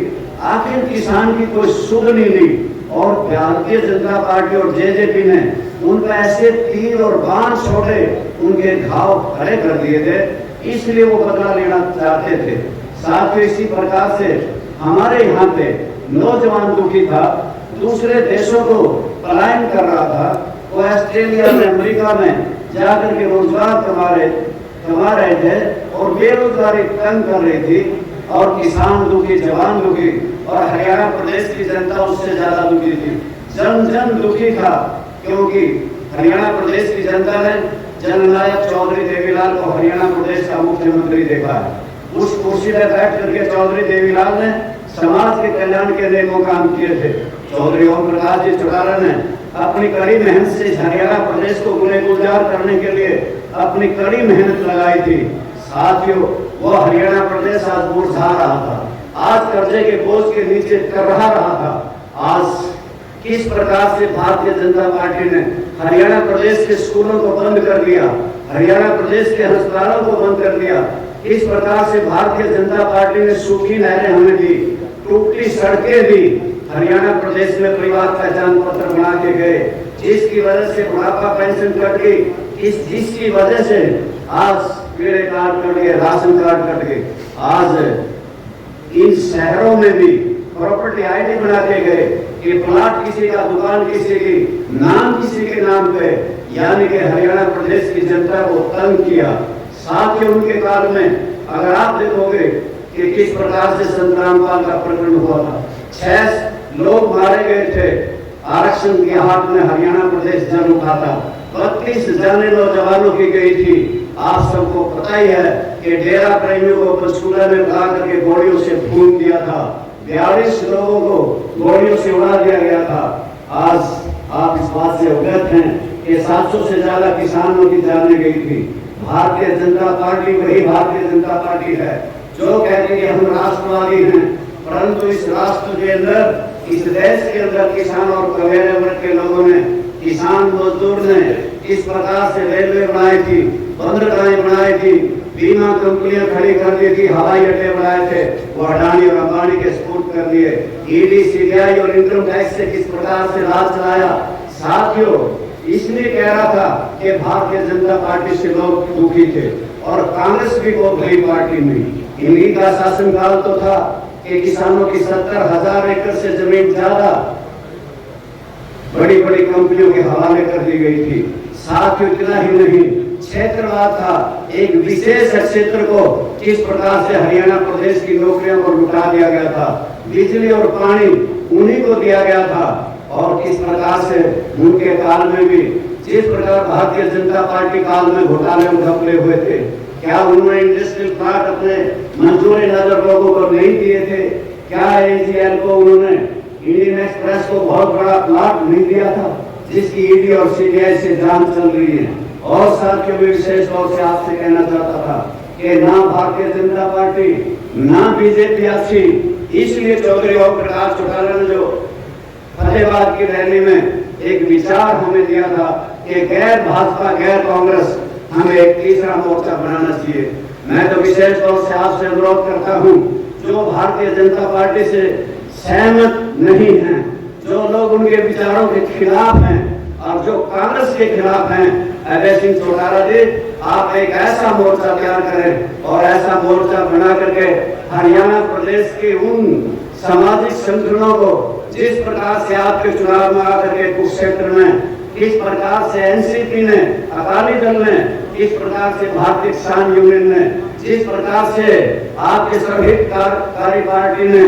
आखिर किसान की कोई सुध नहीं ली और भारतीय जनता पार्टी और जेजेपी ने उन पर ऐसे तीर और बाण छोड़े, उनके घाव खड़े कर दिए थे, इसलिए वो बदला लेना चाहते थे। साथ ही इसी प्रकार से हमारे यहाँ पे नौजवान दुखी था, दूसरे देशों को पलायन कर रहा था, वो ऑस्ट्रेलिया में, अमेरिका में जाकर के रोजगार कमा रहे थे और बेरोजगारी तंग कर रही थी, और किसान दुखी, जवान दुखी, और हरियाणा प्रदेश की जनता उससे ज्यादा दुखी थी। जन जन दुखी था, क्योंकि हरियाणा प्रदेश की जनता ने जननायक चौधरी देवीलाल को हरियाणा प्रदेश का मुख्यमंत्री देखा है। उस कुर्सी पर बैठ करके चौधरी देवीलाल ने समाज के कल्याण के लिए काम किए थे। चौधरी ओम प्रकाश जी चौटाला ने अपनी कड़ी मेहनत से हरियाणा प्रदेश को गुलजार करने के लिए अपनी कड़ी मेहनत लगाई थी। साथियों, वो हरियाणा प्रदेश आज मुरझा रहा था, आज कर्जे के बोझ के नीचे कर रहा था। आज किस प्रकार से भारतीय जनता पार्टी ने हरियाणा प्रदेश के स्कूलों को बंद कर दिया, हरियाणा प्रदेश के अस्पतालों को बंद कर दिया, इस प्रकार से भारतीय जनता पार्टी ने सूखी नहरें हमें दी, टूटी सड़कें दी, हरियाणा प्रदेश में परिवार पहचान पत्र बना के गए, जिसकी वजह से बुढ़ापा पेंशन कट गई, जिसकी वजह से आज पीड़े कार्ड कट गए, राशन कार्ड कट गए। आज इन शहरों में भी प्रॉपर्टी आईडी बना के गए कि प्लाट किसी का, दुकान किसी की, नाम किसी के नाम पे, यानी कि हरियाणा प्रदेश की जनता को तंग किया। साथ ही उनके काल में अगर आप देखोगे कि किस प्रकार से संत रामपाल का प्रकरण हुआ था, 6 लोग मारे गए थे, आरक्षण के हाथ में हरियाणा प्रदेश जन उठा था, 32 जाने नौजवानों की गई थी। आप सबको पता ही है कि डेरा प्रेमियों को पंचकूला में बुला करके गोलियों से भून दिया था, 42 लोगों को गोलियों से उड़ा दिया गया था। आज आप इस बात से अवगत हैं कि 700 से ज्यादा किसानों की जाने गई थी। भारतीय जनता पार्टी वही भारतीय जनता पार्टी है जो कहती है हम राष्ट्रवादी हैं, परंतु इस राष्ट्र के अंदर, इस देश के अंदर किसान और कबीले वर्ग के लोगों ने, किसान मजदूर ने इस प्रकार से रेलवे बनाई थी, बंदरगाहें बनाई थी, बीमा कंपनियां खड़ी कर दी थी, हवाई अड्डे बनाए थे, वो अडानी और अंबानी के सपुर्द कर दिए। ईडी, सीबीआई और इनकम टैक्स से किस प्रकार से राज चलाया। साथियों, इसलिए कह रहा था कि भारतीय जनता पार्टी से लोग दुखी थे और कांग्रेस भी बहुत बड़ी पार्टी में। इन्हीं का शासनकाल तो था कि किसानों की 70,000 एकड़ से जमीन ज्यादा बड़ी बड़ी कंपनियों के हवाले कर दी गई थी। साथ ही इतना ही नहीं, क्षेत्रवाद था, एक विशेष क्षेत्र को किस प्रकार से हरियाणा प्रदेश की नौकरियों को लुटा दिया गया था, बिजली और पानी उन्हीं को दिया गया था। और किस प्रकार से उनके काल में भी, जिस प्रकार भारतीय जनता पार्टी काल में घोटाले घपले हुए थे, क्या उन्होंने इंडस्ट्रियल प्लाट अपने मंजूरी नजर लोगों को नहीं दिए थे? क्या एजीएल को उन्होंने, इंडियन एक्सप्रेस को बहुत बड़ा प्लाट नहीं दिया था जिसकी ईडी और सीबीआई से जांच चल रही है? और साथियों, में विशेष तौर से आपसे कहना चाहता था कि ना भारतीय जनता पार्टी ना बीजेपी अच्छी, इसलिए चौधरी ओम प्रकाश चौटाला ने जो फतेहाबाद की रैली में एक विचार हमें दिया था कि गैर भाजपा, गैर कांग्रेस, हमें एक तीसरा मोर्चा बनाना चाहिए। मैं तो विशेष तौर से आपसे अनुरोध करता हूं, जो भारतीय जनता पार्टी से सहमत नहीं हैं, जो लोग उनके विचारों के खिलाफ हैं और जो कांग्रेस के खिलाफ हैं, अभय सिंह चौटाला जी, आप एक ऐसा मोर्चा तैयार करें और ऐसा मोर्चा बना करके हरियाणा प्रदेश के उन सामाजिक संगठनों को, जिस प्रकार से आपके चुनाव में आकर के कुरुक्षेत्र में किस प्रकार से एनसीपी ने, अकाली दल ने, किस प्रकार से भारतीय किसान यूनियन ने, जिस प्रकार से आपके सभी कार्य पार्टी ने,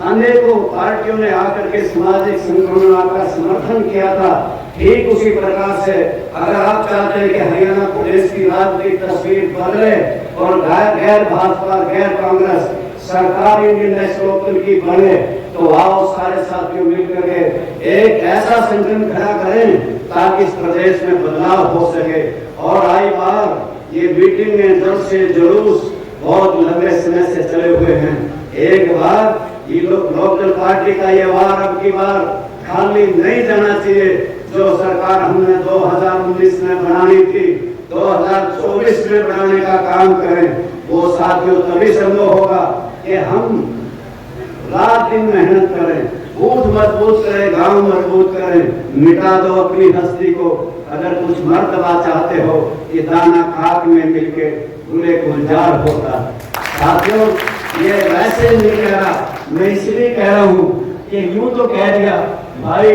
अनेकों पार्टियों ने आकर के सामाजिक संगठनों का समर्थन किया था, ठीक उसी प्रकार से अगर आप चाहते हैं कि हरियाणा प्रदेश की राजनीतिक तस्वीर बदले और गैर भाजपा, गैर कांग्रेस सरकार इंडियन नेशनल लोकदल की बने, तो आओ सारे साथियों मिलकर के एक ऐसा संगठन खड़ा करें ताकि इस प्रदेश में बदलाव हो सके। और आई बार ये मीटिंग में जल से जुलूस बहुत लंबे समय से चले हुए हैं, एक बार ये लोकदल पार्टी का ये वार अब की बार खाली नहीं जाना चाहिए। जो सरकार हमने 2019 में बनानी थी, 2024 में बनाने का काम करें। वो साथियों तभी संभव होगा कि हम रात दिन मेहनत करें, बूथ मजबूत करें, गांव मजबूत करें, मिटा दो अपनी हस्ती को। अगर कुछ मर्तबा चाहते हो कि दाना खाक में मिलके गुले गुलजार होता। साथियों, ये वैसे नहीं कह रहा, मैं इसलिए कह रहा हूँ कि यूं तो कह दिया भाई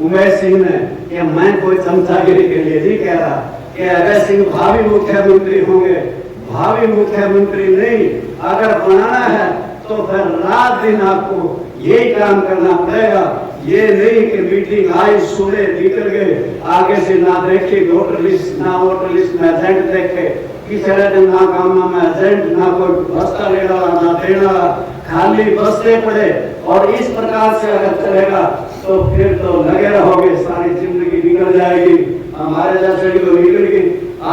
उमेश सिंह ने कि मैं कोई चमचागिरी के लिए नहीं कह रहा कि अजय सिंह भावी मुख्यमंत्री होंगे। भावी मुख्यमंत्री नहीं, अगर बनाना है तो फिर रात दिन आपको यही काम करना पड़ेगा। ये नहीं कि मीटिंग आई, सुने, निकल गए, आगे से ना देखे वोटर लिस्ट, ना वोटर लिस्ट में एजेंट देखे, पिछले दिन ना काम में एजेंट, ना कोई बस्ता लेना ना देना, खाली बसते पड़े। और इस प्रकार से अगर चलेगा तो फिर तो लगे रहोगे, सारी जिंदगी निकल जाएगी। हमारे जैसे तो निकल गई,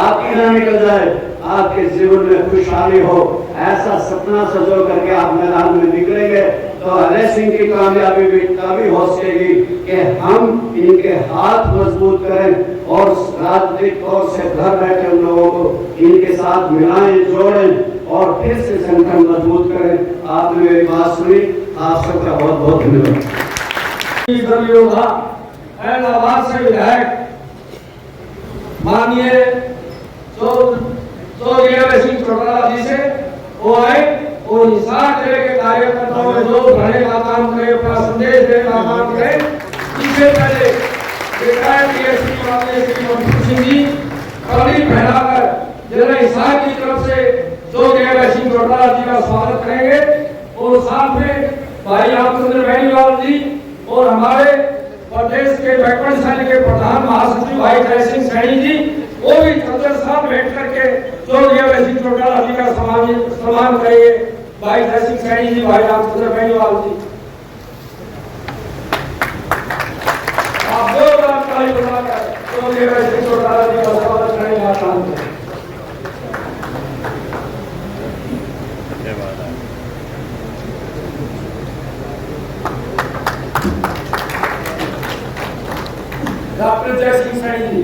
आपकी ना निकल जाए, आपके जीवन में खुशहाली हो, ऐसा सपना सजो करके आप मैदान में निकलेंगे तो अजय सिंह की कामयाबी भी तभी हो सकेगी कि हम इनके हाथ मजबूत करें और राजनीतिक तौर से घर बैठे उन लोगों को इनके साथ मिलाएं, जोड़ें और फिर से संगठन मजबूत करें। आपने मेरी बात सुनी, आप सबका बहुत बहुत धन्यवाद। इलाहाबाद से विधायक माननीय सिंह चौटाला जी से वो आए और हिसार जिले के कार्यकर्ताओं में जो बढ़ने का काम करे, अपना संदेश देने का काम करे। इससे पहले रिटायर्ड डीएसपी माननीय श्री मंटू सिंह जी कली फैलाकर जिला हिसार की तरफ से सिंह चौटाला जी का स्वागत करेंगे और साथ में भाई रामचंद्र बेनीवाल जी और हमारे प्रदेश के बैकवर्ड सेल के प्रधान महासचिव भाई जय सिंह सैनी जी, वो भी सदर साहब बैठ करके सिंह चौटाला जी का सम्मान करेंगे। भाई जय सिंह सैनी जी, भाई रामचंद्र बेनीवाल जी, आप दो बार ताली बजाकर सिंह चौटाला जी का स्वागत करेंगे। डॉक्टर जय सिंह सैनी जी,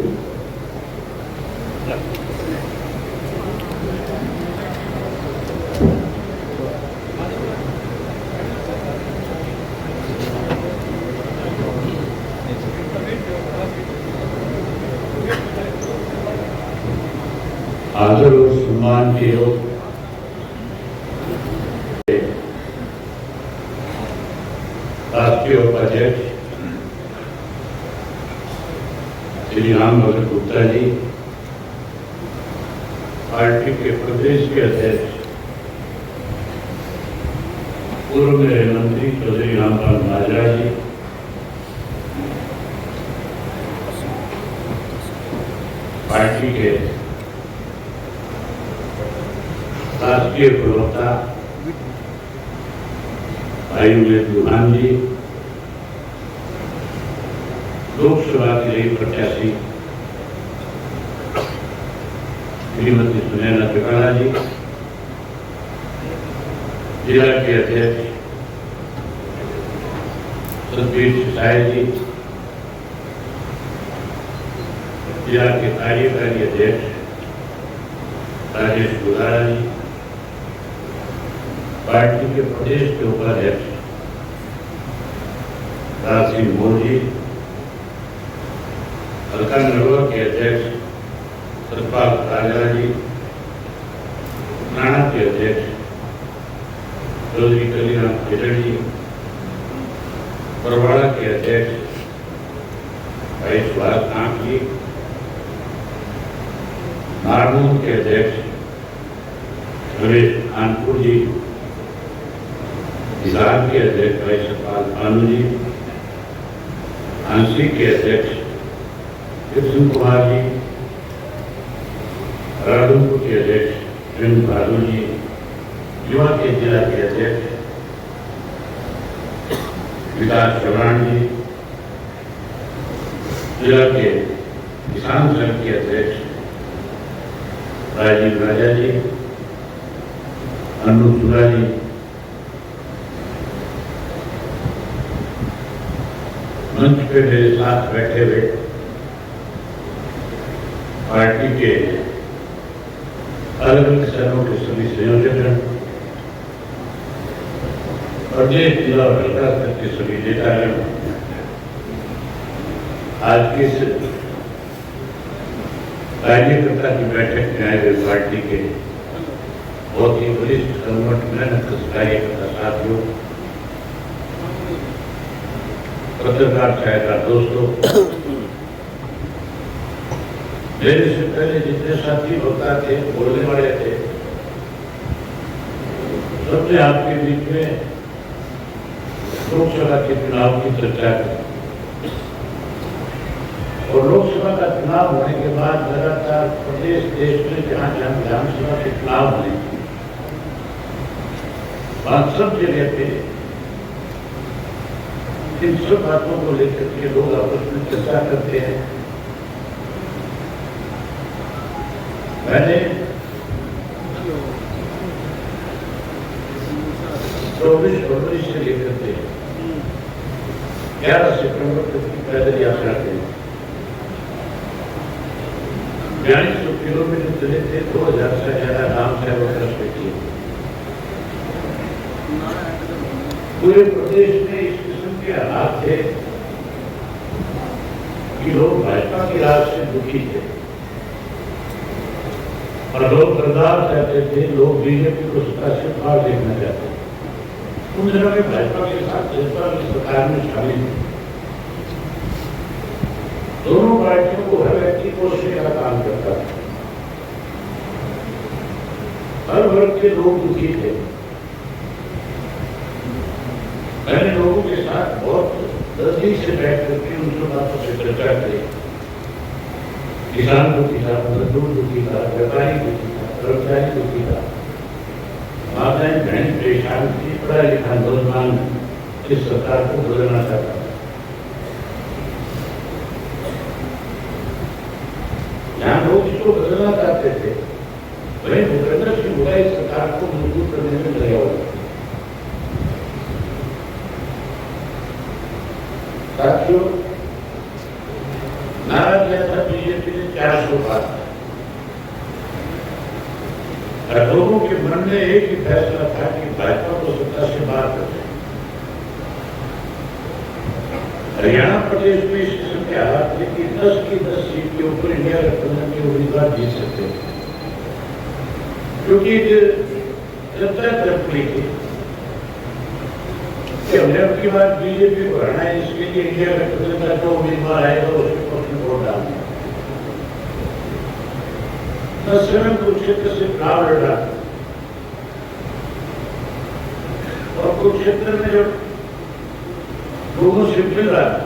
आदर और सम्मान के योग राष्ट्रीय उपाध्यक्ष श्री राम भगत गुप्ता जी, पार्टी के प्रदेश के अध्यक्ष पूर्व गृह मंत्री चौधरी रामपाल माजरा जी, पार्टी के राष्ट्रीय प्रवक्ता आयुर्वेद दुहान जी, लोकसभा के लिए प्रत्याशी श्रीमती सुनैना त्रिपाठी जी, जिला के अध्यक्ष सतबीर सिसाई जी, जिला के कार्यकारी अध्यक्ष राजेश गुलारा जी, पार्टी के प्रदेश के उपाध्यक्ष राज सिंह मोदी, हल्का नरवा के अध्यक्ष सतपाल राजा जी, नाना के अध्यक्ष चौधरी कलीराम खेजड़ जी, परवाड़ा के अध्यक्ष भाई सुभाष नाथ जी, नारनूर के अध्यक्ष रमेश कानपुर जी, हिसार के अध्यक्ष भाई सतपाल भानु जी, आंशिक के अध्यक्ष कृष्ण कुमार जी, राधुपुर के अध्यक्ष प्रेम बहादुर जी, युवा के जिला के अध्यक्ष विकास चौहान जी, जिला के किसान संघ के अध्यक्ष राजीव राजा जी, अनु सुरा जी, मंच पे मेरे साथ बैठे हुए पार्टी के अलग अलग शहरों के सभी संयोजक, प्रदेश जिला और हल्का स्तर के सभी नेतागण आज की इस कार्यकर्ता की बैठक में आए हुए पार्टी के बहुत ही वरिष्ठ कर्मठ मेहनत कार्यकर्ता साथियों, पत्रकार सहायता दोस्तों, मेरे से पहले जितने साथी वक्ता थे, बोलने वाले थे, सबने आपके बीच में लोकसभा के चुनाव की चर्चा की और लोकसभा का चुनाव होने के बाद लगातार प्रदेश देश में जहां जहां विधानसभा के चुनाव होने वहां सब जगह पे इन सब बातों को लेकर के लोग आपस में चर्चा करते हैं। मैंने 24 फरवरी से लेकर के 11 सितंबर तक की पैदल यात्रा की 4200 किलोमीटर चले थे, 2000 से ज्यादा नाम से रस्ते किए। पूरे प्रदेश में इस किस्म के हालात थे कि लोग भाजपा की राज से दुखी थे और लोग बर्दाश्त चाहते थे, लोग बीजेपी को सत्ता से बाहर देखना चाहते थे। उन दिनों में भाजपा के साथ जनता की सरकार में शामिल थे। दोनों पार्टियों को हर व्यक्ति कोसने का काम करता था। हर वर्ग के लोग दुखी थे। मैंने लोगों के साथ बहुत नजदीक से बैठ करके उन सब बातों से चर्चा की। किसान दुखी था, मजदूर दुखी था, व्यापारी दुखी था, कर्मचारी दुखी था, माताएं बहन परेशान थी, पढ़ा लिखा नौजवान इस सरकार को बदलना चाहता था। जहां लोग इसको बदलना चाहते थे, वहीं भूपेंद्र सिंह हुड्डा इस सरकार को मजबूत करने में लगा हुआ था। साथियों, नारा दिया था बीजेपी ने 400 पार। लोगों के मन में एक ही फैसला था कि भाजपा को सत्ता से बाहर कर दें। हरियाणा प्रदेश में इस किस्म के हालात थे कि 10 की 10 सीट के ऊपर इंडिया गठबंधन के उम्मीदवार जीत सकते थे, क्योंकि चर्चा तरफ हुई थी कि हमने अब की बार बीजेपी को हराना है, इसके लिए इंडिया गठबंधन का जो उम्मीदवार आएगा उसके पक्ष में वोट डालना। स्वयं कुरुक्षेत्र से चुनाव लड़ा और कुरुक्षेत्र में जब लोगों से मिल रहा था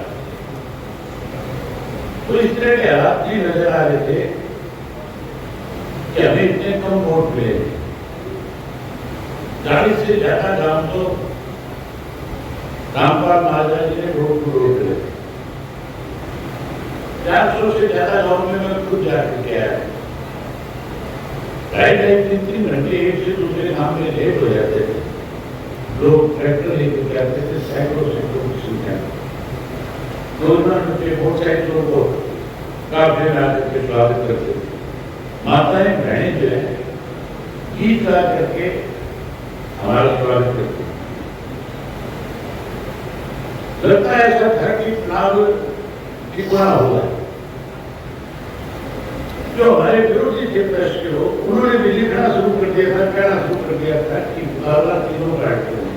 तो इस तरह के हालात नहीं नजर आ रहे थे कि हमें इतने कम वोट मिले। 40 से ज्यादा गांव तो रामपाल महाराज जी ने वोट को रोक दिए। 400 से ज्यादा गांव में मैं खुद जाकर के आया। 2.5-3 घंटे एक से दूसरे गांव में लेट हो जाते थे। लोग ट्रैक्टर लेकर जाते थे, सैकड़ों की संख्या में। मोटरसाइकिलों को काफले में आकर के स्वागत करते थे। माताएं बहनें जो है गीत गा करके हमारा स्वागत करते। लगता है ऐसा था कि चुनाव कितना होगा। जो हमारे विरोधी थे प्रेस के लोग, उन्होंने भी लिखना शुरू कर दिया था, कहना शुरू कर दिया था कि मुकाबला तीनों पार्टियों में।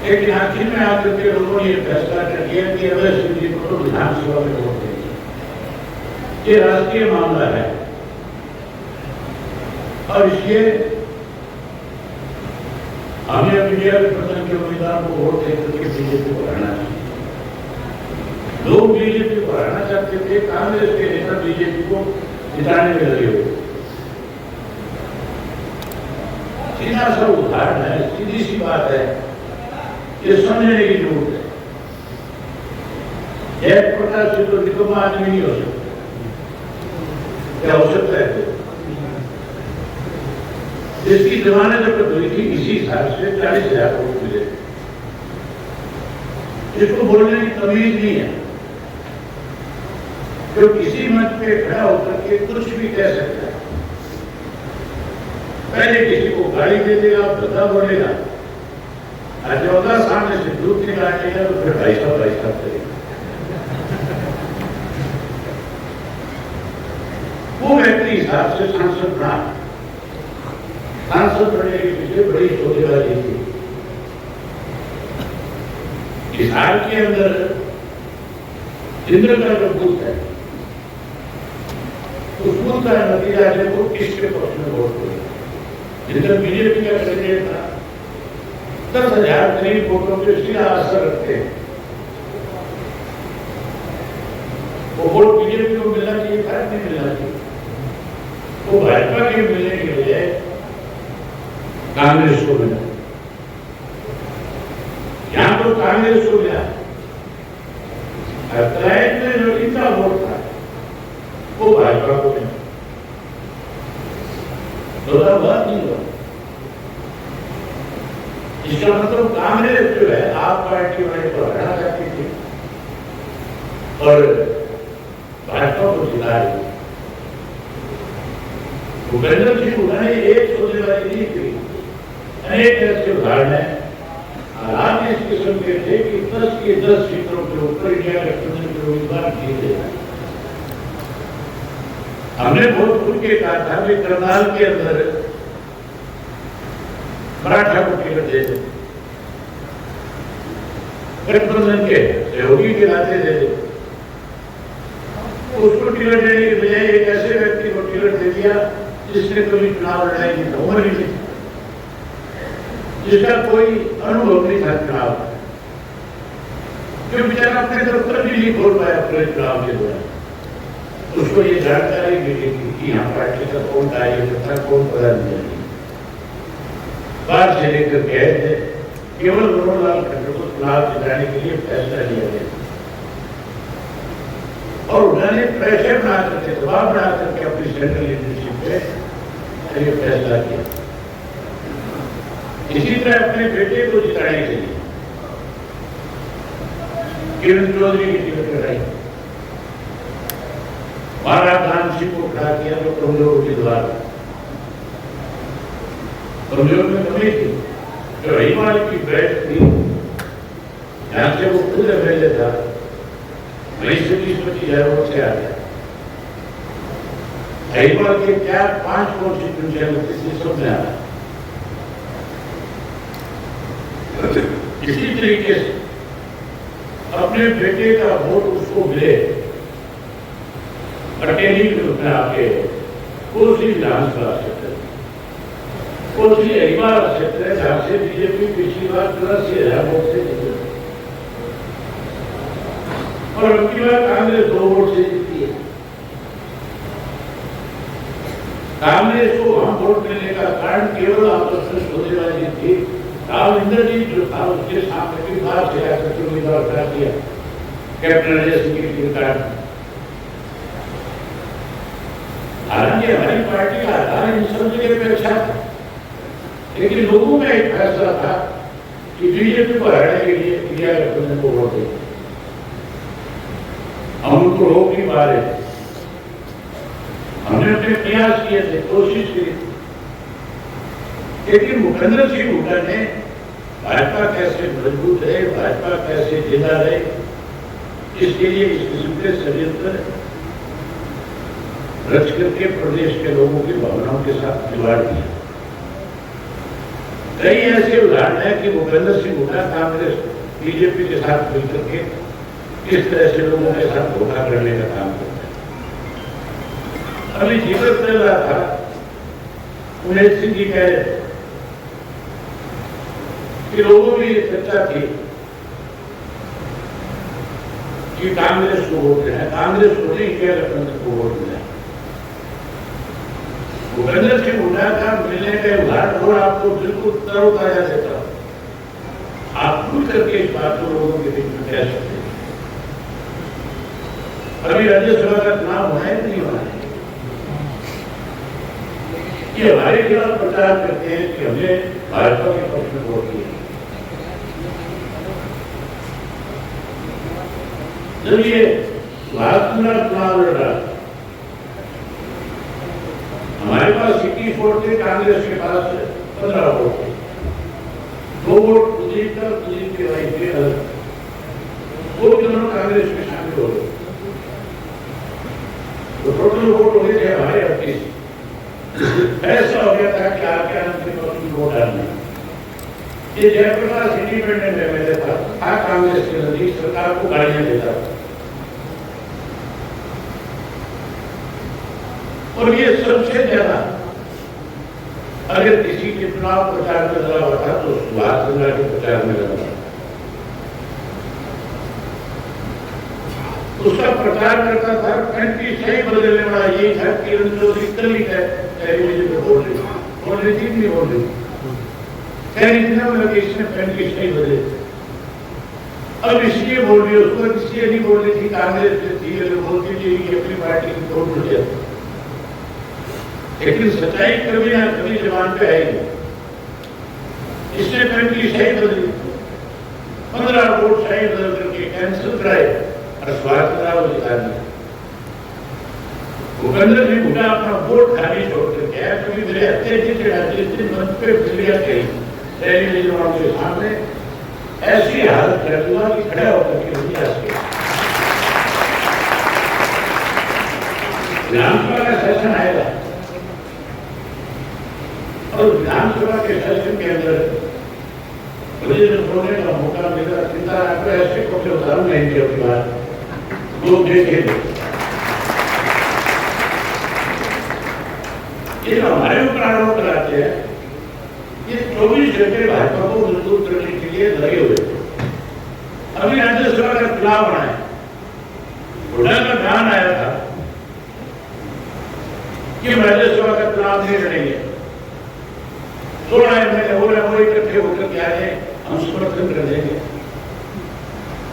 लेकिन आखिर में आकर के लोगों ने यह फैसला कर दिया कि अवैध सिंह जी को तो विधानसभा में वोट देंगे। ये राष्ट्रीय मामला है और इसलिए हमें अब इंडिया गठबंधन के उम्मीदवार को वोट देकर के बीजेपी को हराना चाहिए। लोग बीजेपी को हराना चाहते थे, कांग्रेस के नेता बीजेपी को जिताने में लगे हुए। सीधा सा उदाहरण है, सीधी सी बात है, ये समझने की जरूरत है। एक प्रकार से तो निकम्मा आदमी नहीं हो सकता। क्या हो सकता है? जिसकी जमानत जब हुई थी इसी साल से 40,000 वोट मिले। इसको बोलने की तमीज नहीं है, जो किसी मंच पे खड़ा होकर के कुछ भी कह सकता है। पहले किसी को गाली दे देगा, बता बोलेगा, और जब अगर सामने से दूध निकालेगा तो फिर भाई साहब करेगा। वो व्यक्ति हिसाब से सांसद बना। सांसद बनने के पीछे बड़ी सोचेबाजी थी। बिहार के अंदर इंद्र का जो बूथ है, उस बूथ का नतीजा है वो किसके पक्ष में वोट हुए। इंद्र बीजेपी का कैंडिडेट था, 10,000 करीब वोटों पे सीधा असर रखते हैं। वो वोट बीजेपी को मिलना चाहिए, भारत नहीं मिलना चाहिए। वो भाजपा के मिलने के लिए कांग्रेस को मिला। यहां तो कांग्रेस को मिला, में जो इनका वोट था वो भाजपा को मिला। बात नहीं हुआ। इसका मतलब कांग्रेस जो है आप पार्टी वाले को हटाना चाहती थी और भाजपा को जिता रही। भूपेंद्र सिंह हुड्डा ने एक सोचेबाजी नहीं की, अनेक ऐसे उदाहरण है। हालात इस किस्म के थे कि 10 की 10 सीटों के ऊपर इंडिया गठबंधन के उम्मीदवार जीते। हमने बहुत खुल के कहा था कि करनाल के अंदर मराठा को टिकट दे दे, गठबंधन के सहयोगी के नाते दे दे। उसको टिकट देने के बजाय एक ऐसे व्यक्ति को टिकट दे दिया जिसने कभी चुनाव लड़ाई की उम्र ही नहीं, जिसका कोई अनुभव नहीं था चुनाव, जो बेचारा अपने दफ्तर भी नहीं खोल पाया पूरे चुनाव के दौरान। उसको ये जानकारी मिली कि यहाँ पार्टी का कौन कार्यकर्ता कौन पदाधिकारी, बाहर से लेकर गए थे। केवल मनोहरलाल खट्टर को चुनाव जिताने के लिए फैसला लिया गया और उन्होंने प्रेशर बना करके, दबाव बना करके अपनी सेंट्रल लीडरशिप पे ये फैसला किया। इसी तरह अपने बेटे को जिताने के लिए किरण चौधरी की टिकट लगाई, महाराज धाम सिंह को खड़ा किया जो कमजोर उम्मीदवार, कमजोर में कमी थी। जो हिमाल की बैठ थी, यहां से वो खुद एमएलए था, वहीं से 20-25 वोट से आ गया। हिमाल के 4-5 कॉन्स्टिट्यूंसियां सब में आया। इसी तरीके से अपने बेटे का वोट उसको मिले, अटेली में आके कोसी विधानसभा क्षेत्र, कोसी अहिवाल क्षेत्र है जहां से बीजेपी पिछली बार 83,000 वोट से जीती और अगली बार कांग्रेस 2 वोट से जीती है। कांग्रेस को वहां वोट मिलने का कारण केवल आपस में सोचेबाजी थी। राव इंद्रजीत जो था उसके सामने भी बाहर से आकर उम्मीदवार करा दिया कैप्टन अजय सिंह की टिकट। हालांकि हमारी पार्टी का आधार इन सब जगह पे अच्छा था, लेकिन लोगों में एक फैसला था कि बीजेपी को हराने के लिए इंडिया गठबंधन को वोट दें। हम उनको रोक नहीं पा रहे थे, हमने अपने प्रयास किए थे, कोशिश की, लेकिन भूपेंद्र सिंह हुड्डा ने भाजपा कैसे मजबूत है, भाजपा कैसे जिंदा रहे, इसके लिए इस किस्म के षड्यंत्र रच करके प्रदेश के लोगों की भावनाओं के साथ खिलवाड़ किया। कई ऐसे उदाहरण है कि भूपेंद्र सिंह हुड्डा कांग्रेस बीजेपी के साथ मिलकर के किस तरह से लोगों के साथ धोखा करने का काम करता है। अभी जिक्र चल रहा था, उमेश सिंह जी कह रहे थे कि लोगों में ये चर्चा थी कि कांग्रेस को वोट देना है, कांग्रेस को नहीं इंडिया गठबंधन को वोट देना है। भूपेंद्र सिंह हुड्डा का मिलने का उदाहरण और आपको बिल्कुल तरोताजा देता हूं। आप खुल करके इस बात को लोगों के बीच में कह सकते हैं। अभी राज्यसभा का चुनाव होना है नहीं होना है, ये हमारे खिलाफ प्रचार करते हैं कि हमने भाजपा के पक्ष में वोट किया। जब ये भारत चुनाव लड़ रहा, हमारे पास 30 वोट थे, कांग्रेस के पास 15 वोट थे। 2 वोट कुलदीप के भाई थे अलग, वो दोनों कांग्रेस में शामिल हो गए। तो टोटल वोट हो गए थे हमारे 38। ऐसा हो गया था कि आपके अंतिम वोट डालने। ये जयप्रकाश इंडिपेंडेंट एमएलए था कांग्रेस के नजदीक, सरकार को गालियां देता था। और ये सबसे ज्यादा अगर किसी के चुनाव प्रचार में लगा हुआ था तो सुभाष चंद्र के प्रचार में लगा था। उसका प्रचार करता था, कंट्री सही बदलने वाला यही था कि किरण चौधरी कल ही टेलीविजन में बोल रही थी नहीं बोल रही कह रही थी ना, मतलब इसने कंट्री सही बदले। अब इसलिए बोल रही है, उसको इसलिए नहीं बोल रही थी कांग्रेस से थी, अगर बोलती थी कि अपनी पार्टी की वोट हो जाए। लेकिन सच्चाई कभी ना कभी जबान पे आएगी। इसने कंट्री सही बदली, 15 वोट सही बदल करके कैंसिल कराए और स्वास्थ्य खराब जिता दिया। भूपेंद्र सिंह हुड्डा अपना वोट खाली छोड़ करके आया, क्योंकि मेरे अत्यधिक राजनीतिक मंच पे फिलिया कही टेलीविजन वालों के सामने ऐसी हालत कर दूंगा कि खड़ा होकर के नहीं आ सके। विधानसभा का सेशन आएगा और विधानसभा के सेशन के अंदर मुझे जब बोलने का मौका मिला, चिंता आपको ऐसे को उदाहरण नहीं दिया अपनी बात लोग देखे। ये जो हमारे ऊपर आरोप लगाते हैं, ये 24 घंटे भाजपा को मजबूत करने के लिए लगे हुए थे। अभी राज्यसभा का चुनाव होना है, हुड्डा का ध्यान आया था कि राज्यसभा का चुनाव नहीं लड़ेंगे। 16 एमएलए हो रहे, वो इकट्ठे होकर के आ रहे, हम समर्थन कर देंगे।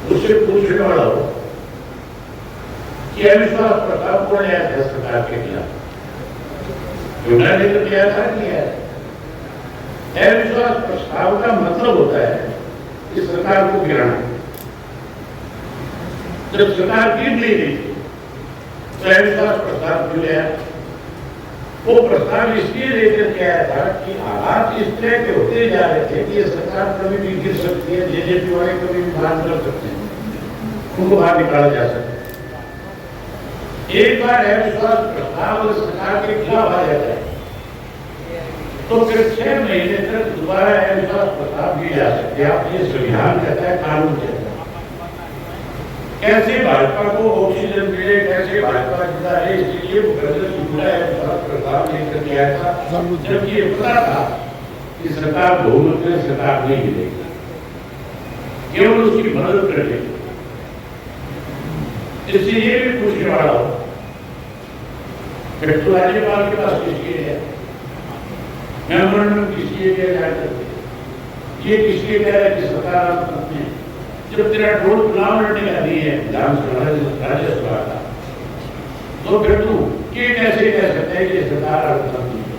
उससे पूछने वाला हो कि अविश्वास प्रस्ताव कौन आया था सरकार के खिलाफ? हुड्डा ने तो किया था, किया है। अविश्वास प्रस्ताव का मतलब होता है कि सरकार को गिराना। जब सरकार गिर नहीं रही थी तो अविश्वास प्रस्ताव क्यों आया? वो प्रस्ताव इसलिए लेकर के आया था कि हालात इस तरह के होते जा रहे थे कि ये सरकार कभी भी गिर सकती है, जेजेपी वाले कभी भी बाहर निकल सकते हैं, उनको बाहर निकाला जा सकता है। एक बार अविश्वास प्रस्ताव अगर सरकार के खिलाफ आ जाता है तो फिर 6 महीने तक दोबारा अविश्वास प्रस्ताव दिए जा सकते हैं। आप ये संविधान कहता है, कानून कहता है। कैसे भाजपा को ऑक्सीजन मिले, कैसे भाजपा जिता है, इसलिए भूपेंद्र सिंह अविश्वास प्रस्ताव लेकर के आया था, जबकि ये पता था कि सरकार बहुमत में सरकार नहीं मिलेगी, केवल उसकी मदद करेगी। इससे ये भी पूछने वाला हो फिर तो राज्यपाल के पास किसके है, मेमोरेंडम किसके लिए जारी करते, ये किसके कह रहा है कि सरकार अपने जब तेरा टोल चुनाव लड़ने का नहीं है विधानसभा राज्यसभा का, तो फिर तू ये कैसे कह सकते हैं कि सरकार नहीं है?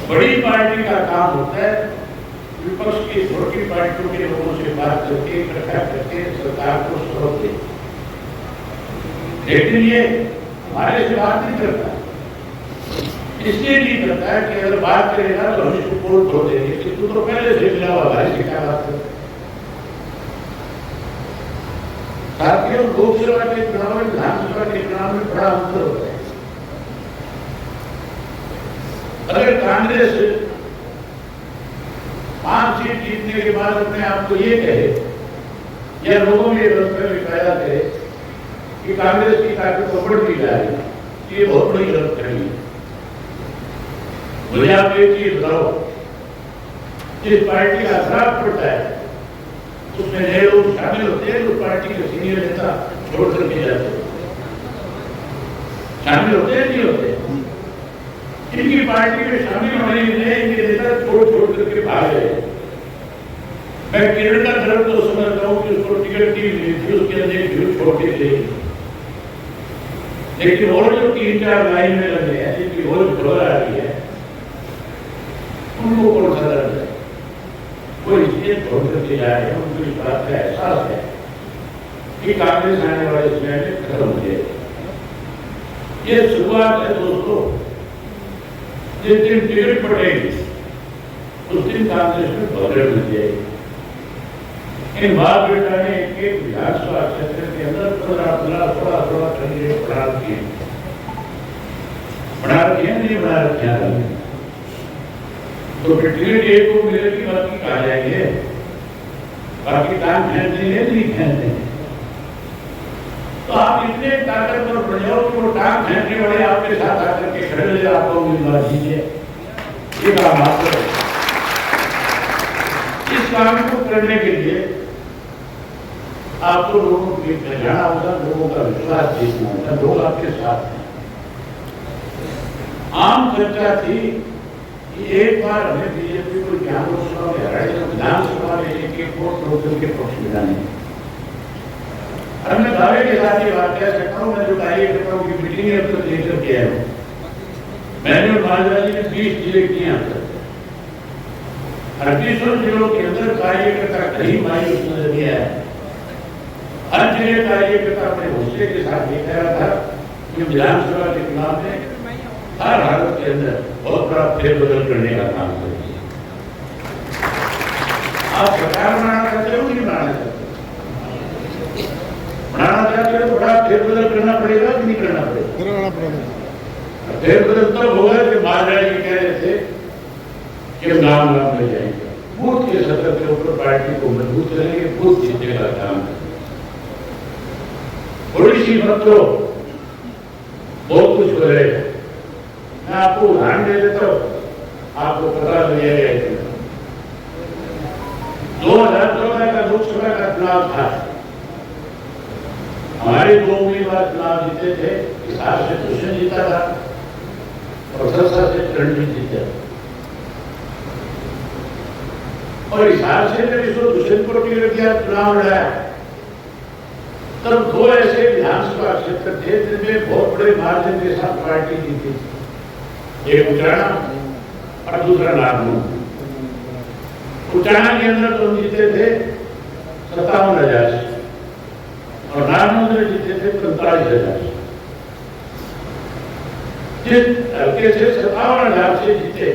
बड़ी पार्टी का काम होता है विपक्ष की छोटी पार्टियों के लोगों से बात करके इकट्ठा करके सरकार को सपोर्ट दे। लेकिन ये हमारे से बात नहीं करता, इसलिए नहीं करता है कि अगर बात करेगा तो हम इसको पोल छोड़ देंगे कि तू तो पहले से मिला हुआ भाई से क्या बात करता। साथियों, लोकसभा के चुनाव में विधानसभा के चुनाव में बड़ा अंतर होता है। अगर कांग्रेस 5 सीट जीतने के बाद अपने आप को ये कहे या लोगों में गलतफहमी पैदा करे कि कांग्रेस की ताकत तो बढ़ती जा रही है, ये बहुत बड़ी गलतफहमी है। मुझे आप एक चीज बताओ, जिस पार्टी का असर पड़ता है उसमें नए लोग शामिल होते हैं, उस पार्टी के सीनियर नेता छोड़ करके जाते हैं, शामिल होते हैं नहीं होते? इनकी पार्टी में शामिल होने के इनके नेता छोड़ करके भाग गए। मैं किरण का धर्म तो समझता हूँ कि उसको टिकट नहीं मिली थी, उसके अंदर एक झूठ छोड़ के गई, लेकिन और जो 3-4 लाइन में लगे हैं जिनकी रोज खबर आ रही है, उनको कौन सा दर्द है? वो इसलिए छोड़ करके जा रहे हैं, उनको इस बात का एहसास है कि कांग्रेस आने वाले समय में खत्म हो जाएगी। ये शुरुआत है दोस्तों, जिस दिन टिकट पड़ेगी उस दिन कांग्रेस में भगड़ मिल जाएगी। इन बाप बेटा ने एक विधानसभा क्षेत्र के अंदर 15-16 कैंडिडेट बढ़ा रखे हैं, नहीं बढ़ा रखे हैं। तो टिकट एक को मिलेगी, बाकी कहा जाएंगे, बाकी टांग खेल देंगे, नहीं खेल देंगे। तो आप इतने ताकतवर बन जाओ कि वो टांग खेलने वाले आपके साथ आकर के खड़े हो, आपको उम्मीदवार दीजिए। ये काम आप करें। इस काम को करने के लिए आपको लोगों की पहचाना होगा, लोगों का विश्वास जीतना होगा, लोग आपके साथ हैं। आम चर्चा थी कि एक बार हमें बीजेपी को ज्ञान लोकसभा में हराए, विधानसभा में एक वोट लोकदल के पक्ष में जाने। मैं दावे के साथ ये बात कह सकता हूँ, मैं जो कार्यकर्ताओं की मीटिंग अब तक लेकर के आया हूँ, मैंने और महाराज जी ने 20 जिले किए अब तक। 38 जिलों के अंदर कार्यकर्ता कहीं मायूस नजर नहीं आया। हर जिले कार्यकर्ता अपने हौसले के साथ ये कह रहा था कि विधानसभा के चुनाव में हर हालत के अंदर बहुत बड़ा फेरबदल करने का काम करेंगे। आप सरकार बनाना चाहते हो, नहीं बनाना चाहते? बनाना चाहते हो तो बड़ा फेरबदल करना पड़ेगा कि नहीं करना पड़ेगा? फेरबदल तब होगा कि महाराज जी कह रहे थे कि हम नाम ले जाएंगे, बूथ के स्तर के ऊपर पार्टी को मजबूत करेंगे, बूथ जीतने का काम करेंगे। थोड़ी सी मत करो, बहुत कुछ हो रहेगा। मैं आपको उदाहरण दे देता हूँ, आपको पता लग जाएगा। 2014 का लोकसभा का चुनाव था, हमारे 2 उम्मीदवार चुनाव जीते थे। हिसार से दुष्यंत जीता था और सरसा से रणजीत जीता। और हिसार से जब इसको दुष्यंत को टिकट दिया, चुनाव लड़ाया, तब 2 ऐसे विधानसभा क्षेत्र थे जिनमें बहुत बड़े मार्जिन के साथ पार्टी जीती। एक उचाना और दूसरा नारनूर। उचाना के अंदर तो जीते थे 57,000 से और नारनूर में जीते थे 45,000 से। जिस हल्के से 57,000 से जीते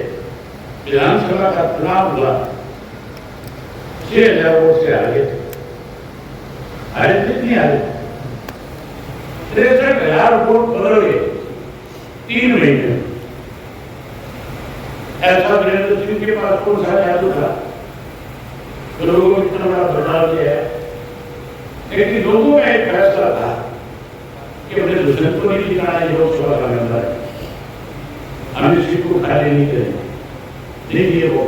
विधानसभा का चुनाव हुआ, 6,000 वोट से आगे थे। अरे कितनी आगे? 63,000 वोट बदल गए 3 महीने। ऐसा वीरेंद्र सिंह के पास कौन सा जादू था? लोगों को इतना बड़ा बदलाव किया है, लेकिन लोगों का एक फैसला था कि अपने दुष्यंत को नहीं जिताना, ये लोकसभा का मेंबर है, हम इस सीट को खाली नहीं करेंगे। नहीं दिए वो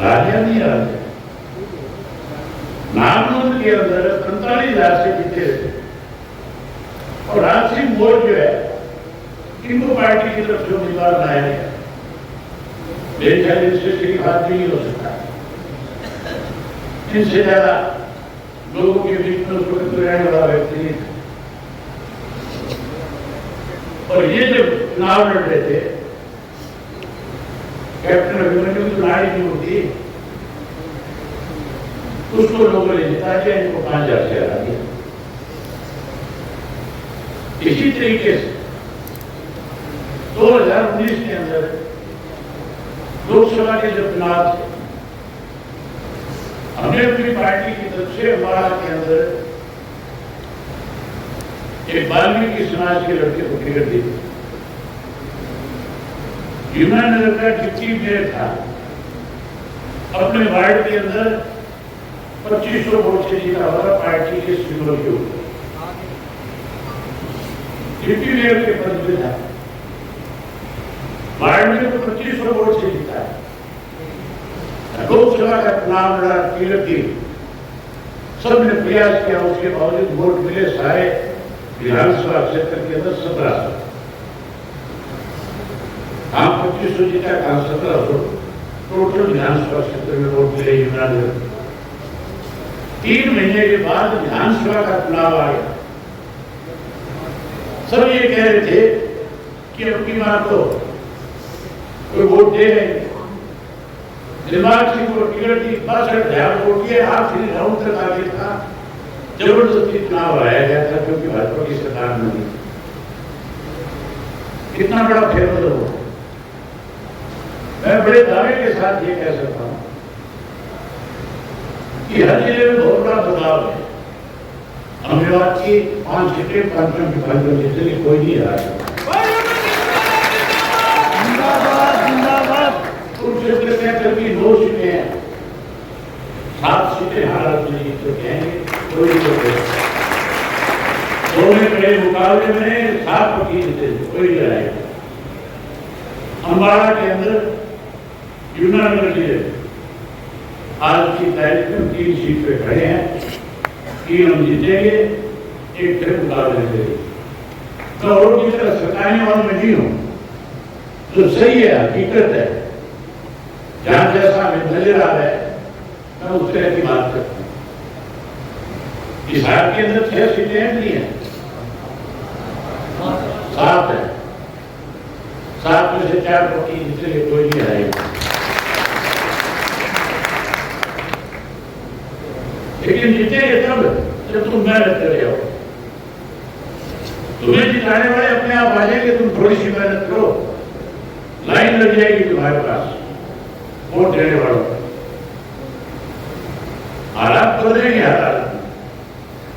राज्य नहीं आ रहे। नामनूर के अंदर 45,000 से जीते थे और राज सिंह बोल जो है, इनको पार्टी की तरफ से उम्मीदवार बनाया गया। मेरे ख्याल से सिर्फ आदमी नहीं हो सकता, इनसे ज्यादा लोगों के बीच में उसको रहने वाला व्यक्ति नहीं था। और ये जब चुनाव लड़ रहे थे, कैप्टन अभिमन्यु की चुनावी नहीं होती, उसको लोगों ने जिता दिया, इनको 5,000 से हरा दिया। इसी तरीके से 2019 के अंदर लोकसभा के जब चुनाव थे, हमने अपनी पार्टी की तरफ से अम्बाला के अंदर एक वाल्मीकि समाज के लड़के को टिकट दी। यमुनानगर का डिप्टी मेयर था, अपने वार्ड के अंदर 2500 वोट से जीता हुआ पार्टी के सिंबल के ऊपर डिप्टी मेयर के पद पे था। वार्ड में तो 2500 वोट से जीता है। लोकसभा का चुनाव लड़ा, टिकट दी, सबने प्रयास किया, उसके बावजूद वोट मिले सारे विधानसभा क्षेत्र के अंदर 1700। कहाँ 2500 जीता, कहाँ 1700, टोटल विधानसभा क्षेत्र में वोट मिले यमुनानगर। 3 महीने के बाद विधानसभा का चुनाव आ गया। सब ये कह रहे थे कि अब की बार तो कोई वोट दे रहे। दिमाग सिंह को टिकट दी, 62,000 वोट दिए, आखिरी राउंड तक आगे था। जबरदस्ती चुनाव हराया गया था क्योंकि भाजपा की सरकार नहीं थी। कितना बड़ा फेरबदल हुआ। मैं बड़े दावे के साथ ये कह सकता हूं कि हर जिले में बहुत बड़ा बदलाव है। अहमदाबाद की 5 सीटें पंचम जिले की कोई नहीं रहा। कुरुक्षेत्र में कभी 2 सीटें हैं, 7 सीटें हालात नहीं तो कहेंगे कोई नहीं। 2 में बड़े मुकाबले में 7 पकी जीते कोई नहीं आएगा। अम्बाड़ा के अंदर यमुनानगर जिले आज की तारीख में 3 सीट पे खड़े हैं, 3 हम जीतेंगे, 1 फिर मुकाबले करेंगे। तो और की तरह सताने वालों में नहीं हूं, तो सही है, हकीकत है। जहां जैसा हमें नजर आ रहा है मैं उस तरह की बात करता हूं। इस हार के अंदर 6 सीटें नहीं है, 7 है। 7 में से 4 पक्की जिससे कोई नहीं आएगा। लेकिन जीतेंगे तब जब तुम मेहनत कर रहे हो। तुम्हें जिताने वाले अपने आप आ जाएंगे, तुम थोड़ी सी मेहनत करो, लाइन लग जाएगी तुम्हारे पास वोट देने वालों। हालात बदलेंगे। हालात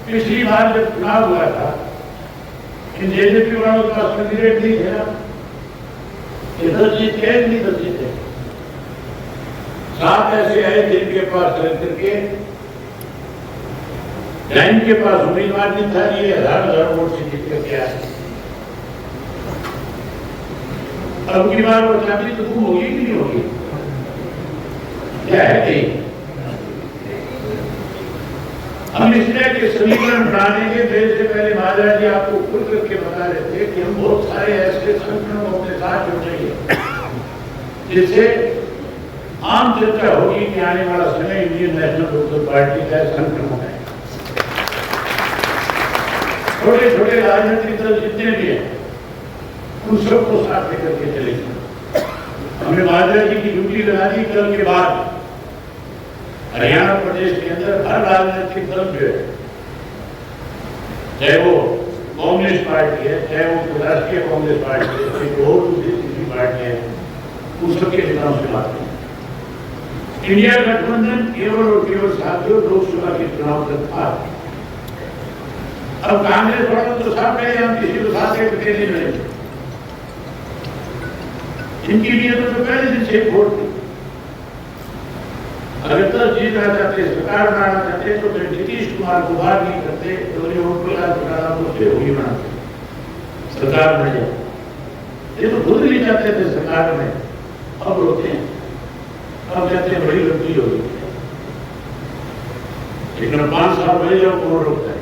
पिछली बार जब चुनाव हुआ था, इन जेजेपी वालों के पास कैंडिडेट नहीं थे ना, ये 10 जीते नहीं, 10 जीते। 7 ऐसे आए जिनके पास करके लाइन के पास उम्मीदवार नहीं था, ये 1000 वोट से जीत कर गया। अब की बार वो चाबी तो गुम होगी कि नहीं होगी? क्या है नहीं? हम इस तरह के समीकरण बनाने के से पहले महाराज जी आपको खुल करके बता रहे थे कि हम बहुत सारे ऐसे संगठनों अपने साथ जुड़ रही है, जिससे आम चर्चा होगी कि आने वाला समय इंडियन नेशनल लोकदल पार्टी का संगठन है। छोटे छोटे राजनीतिक दल जितने भी हैं उन सबको साथ लेकर के चलेंगे। हमने महाराज जी की ड्यूटी लगा दी। कल के बाद हरियाणा प्रदेश के अंदर हर राजनीतिक दल जो है, चाहे वो कांग्रेस पार्टी है, चाहे वो राष्ट्रीय कांग्रेस पार्टी है, चाहे और दूसरी किसी पार्टी है, उन सबके नेताओं से बात करें। इंडिया गठबंधन केवल और केवल साथियों लोकसभा के चुनाव तक था। अब कांग्रेस वालों तो साफ है हम किसी को साथ लेकर नहीं मिलेंगे। इनके लिए तो पहले दिन से वोट थी। अगर 10 जीतना चाहते, सरकार बनाना चाहते तो फिर नीतीश कुमार को बाहर नहीं करते, तो होगी बनाते, सरकार बन जाए। ये तो खुद नहीं चाहते थे सरकार में, अब रोकते हैं। अब कहते हैं बड़ी गलती होगी, लेकिन 5 साल बड़े जाओ कौन रोकता है?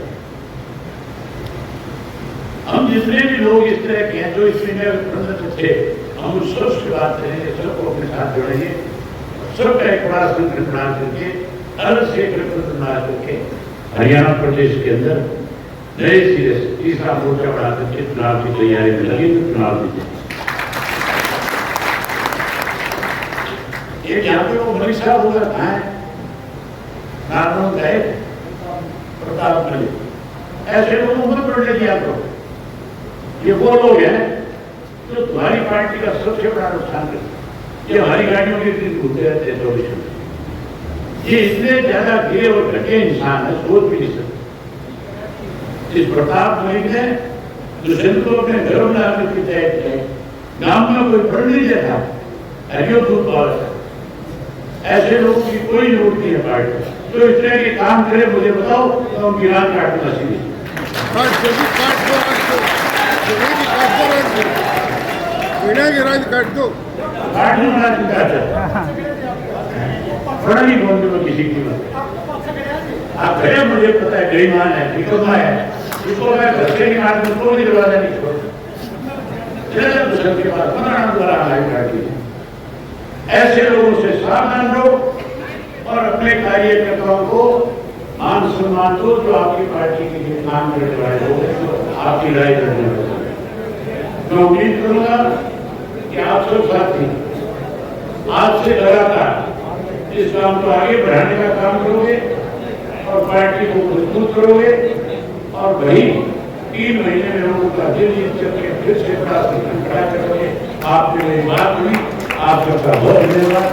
हम जितने भी लोग इस तरह के हैं जो इस गठबंधन थे, हम उस सबसे बात करेंगे, सबको अपने साथ जोड़ेंगे, सबका एक बड़ा संगठन बना करके अलग से गठबंधन बना करके हरियाणा प्रदेश के अंदर नए सिरे से तीसरा मोर्चा बना करके चुनाव की तैयारी में लगी। तो चुनाव जीते। एक यहाँ पे वो मलिक साहब हुआ था, नारायण गए प्रताप मिले, ऐसे लोगों को पढ़ने दिया करो। ये वो लोग हैं जो तुम्हारी पार्टी का सबसे बड़ा नुकसान करते। ये हमारी गाड़ियों के बीच घूमते रहते हैं 24 घंटे। ये इतने ज्यादा गिरे और घटे इंसान है, सोच भी नहीं सकते। इस प्रताप मलिक ने जो सिंध को अपने घर में आकर के तय किया, गांव में कोई पढ़ नहीं देता, हरियो दूध पावर है। ऐसे लोगों की कोई जरूरत नहीं है पार्टी। तो इस तरह के काम करे मुझे बताओ, तो हम गिरान काटना सीधे काट दो बड़ा नहीं बोलते मैं किसी की बात। आप खड़े, मुझे पता है बेईमान है, निकम्मा है, इसको मैं घर से निकाल दूँ भी दरवाजा नहीं छोड़ता। दूसरे के बाद 15 द्वारा हमारी पार्टी है। ऐसे लोगों से सावधान रहो और अपने कार्यकर्ताओं को मान सम्मान दो, जो आपकी पार्टी के लिए काम करने वाले लोग आपकी लड़ाई लड़ने वाले। मैं उम्मीद करूंगा कि आप सब साथी आज से लगातार इस काम को आगे बढ़ाने का काम करोगे और पार्टी को मजबूत करोगे और वही 3 महीने में लोगों का दिल जीत करके फिर से बड़ा संगठन खड़ा करोगे। आपने मेरी बात हुई। आप सबका बहुत धन्यवाद।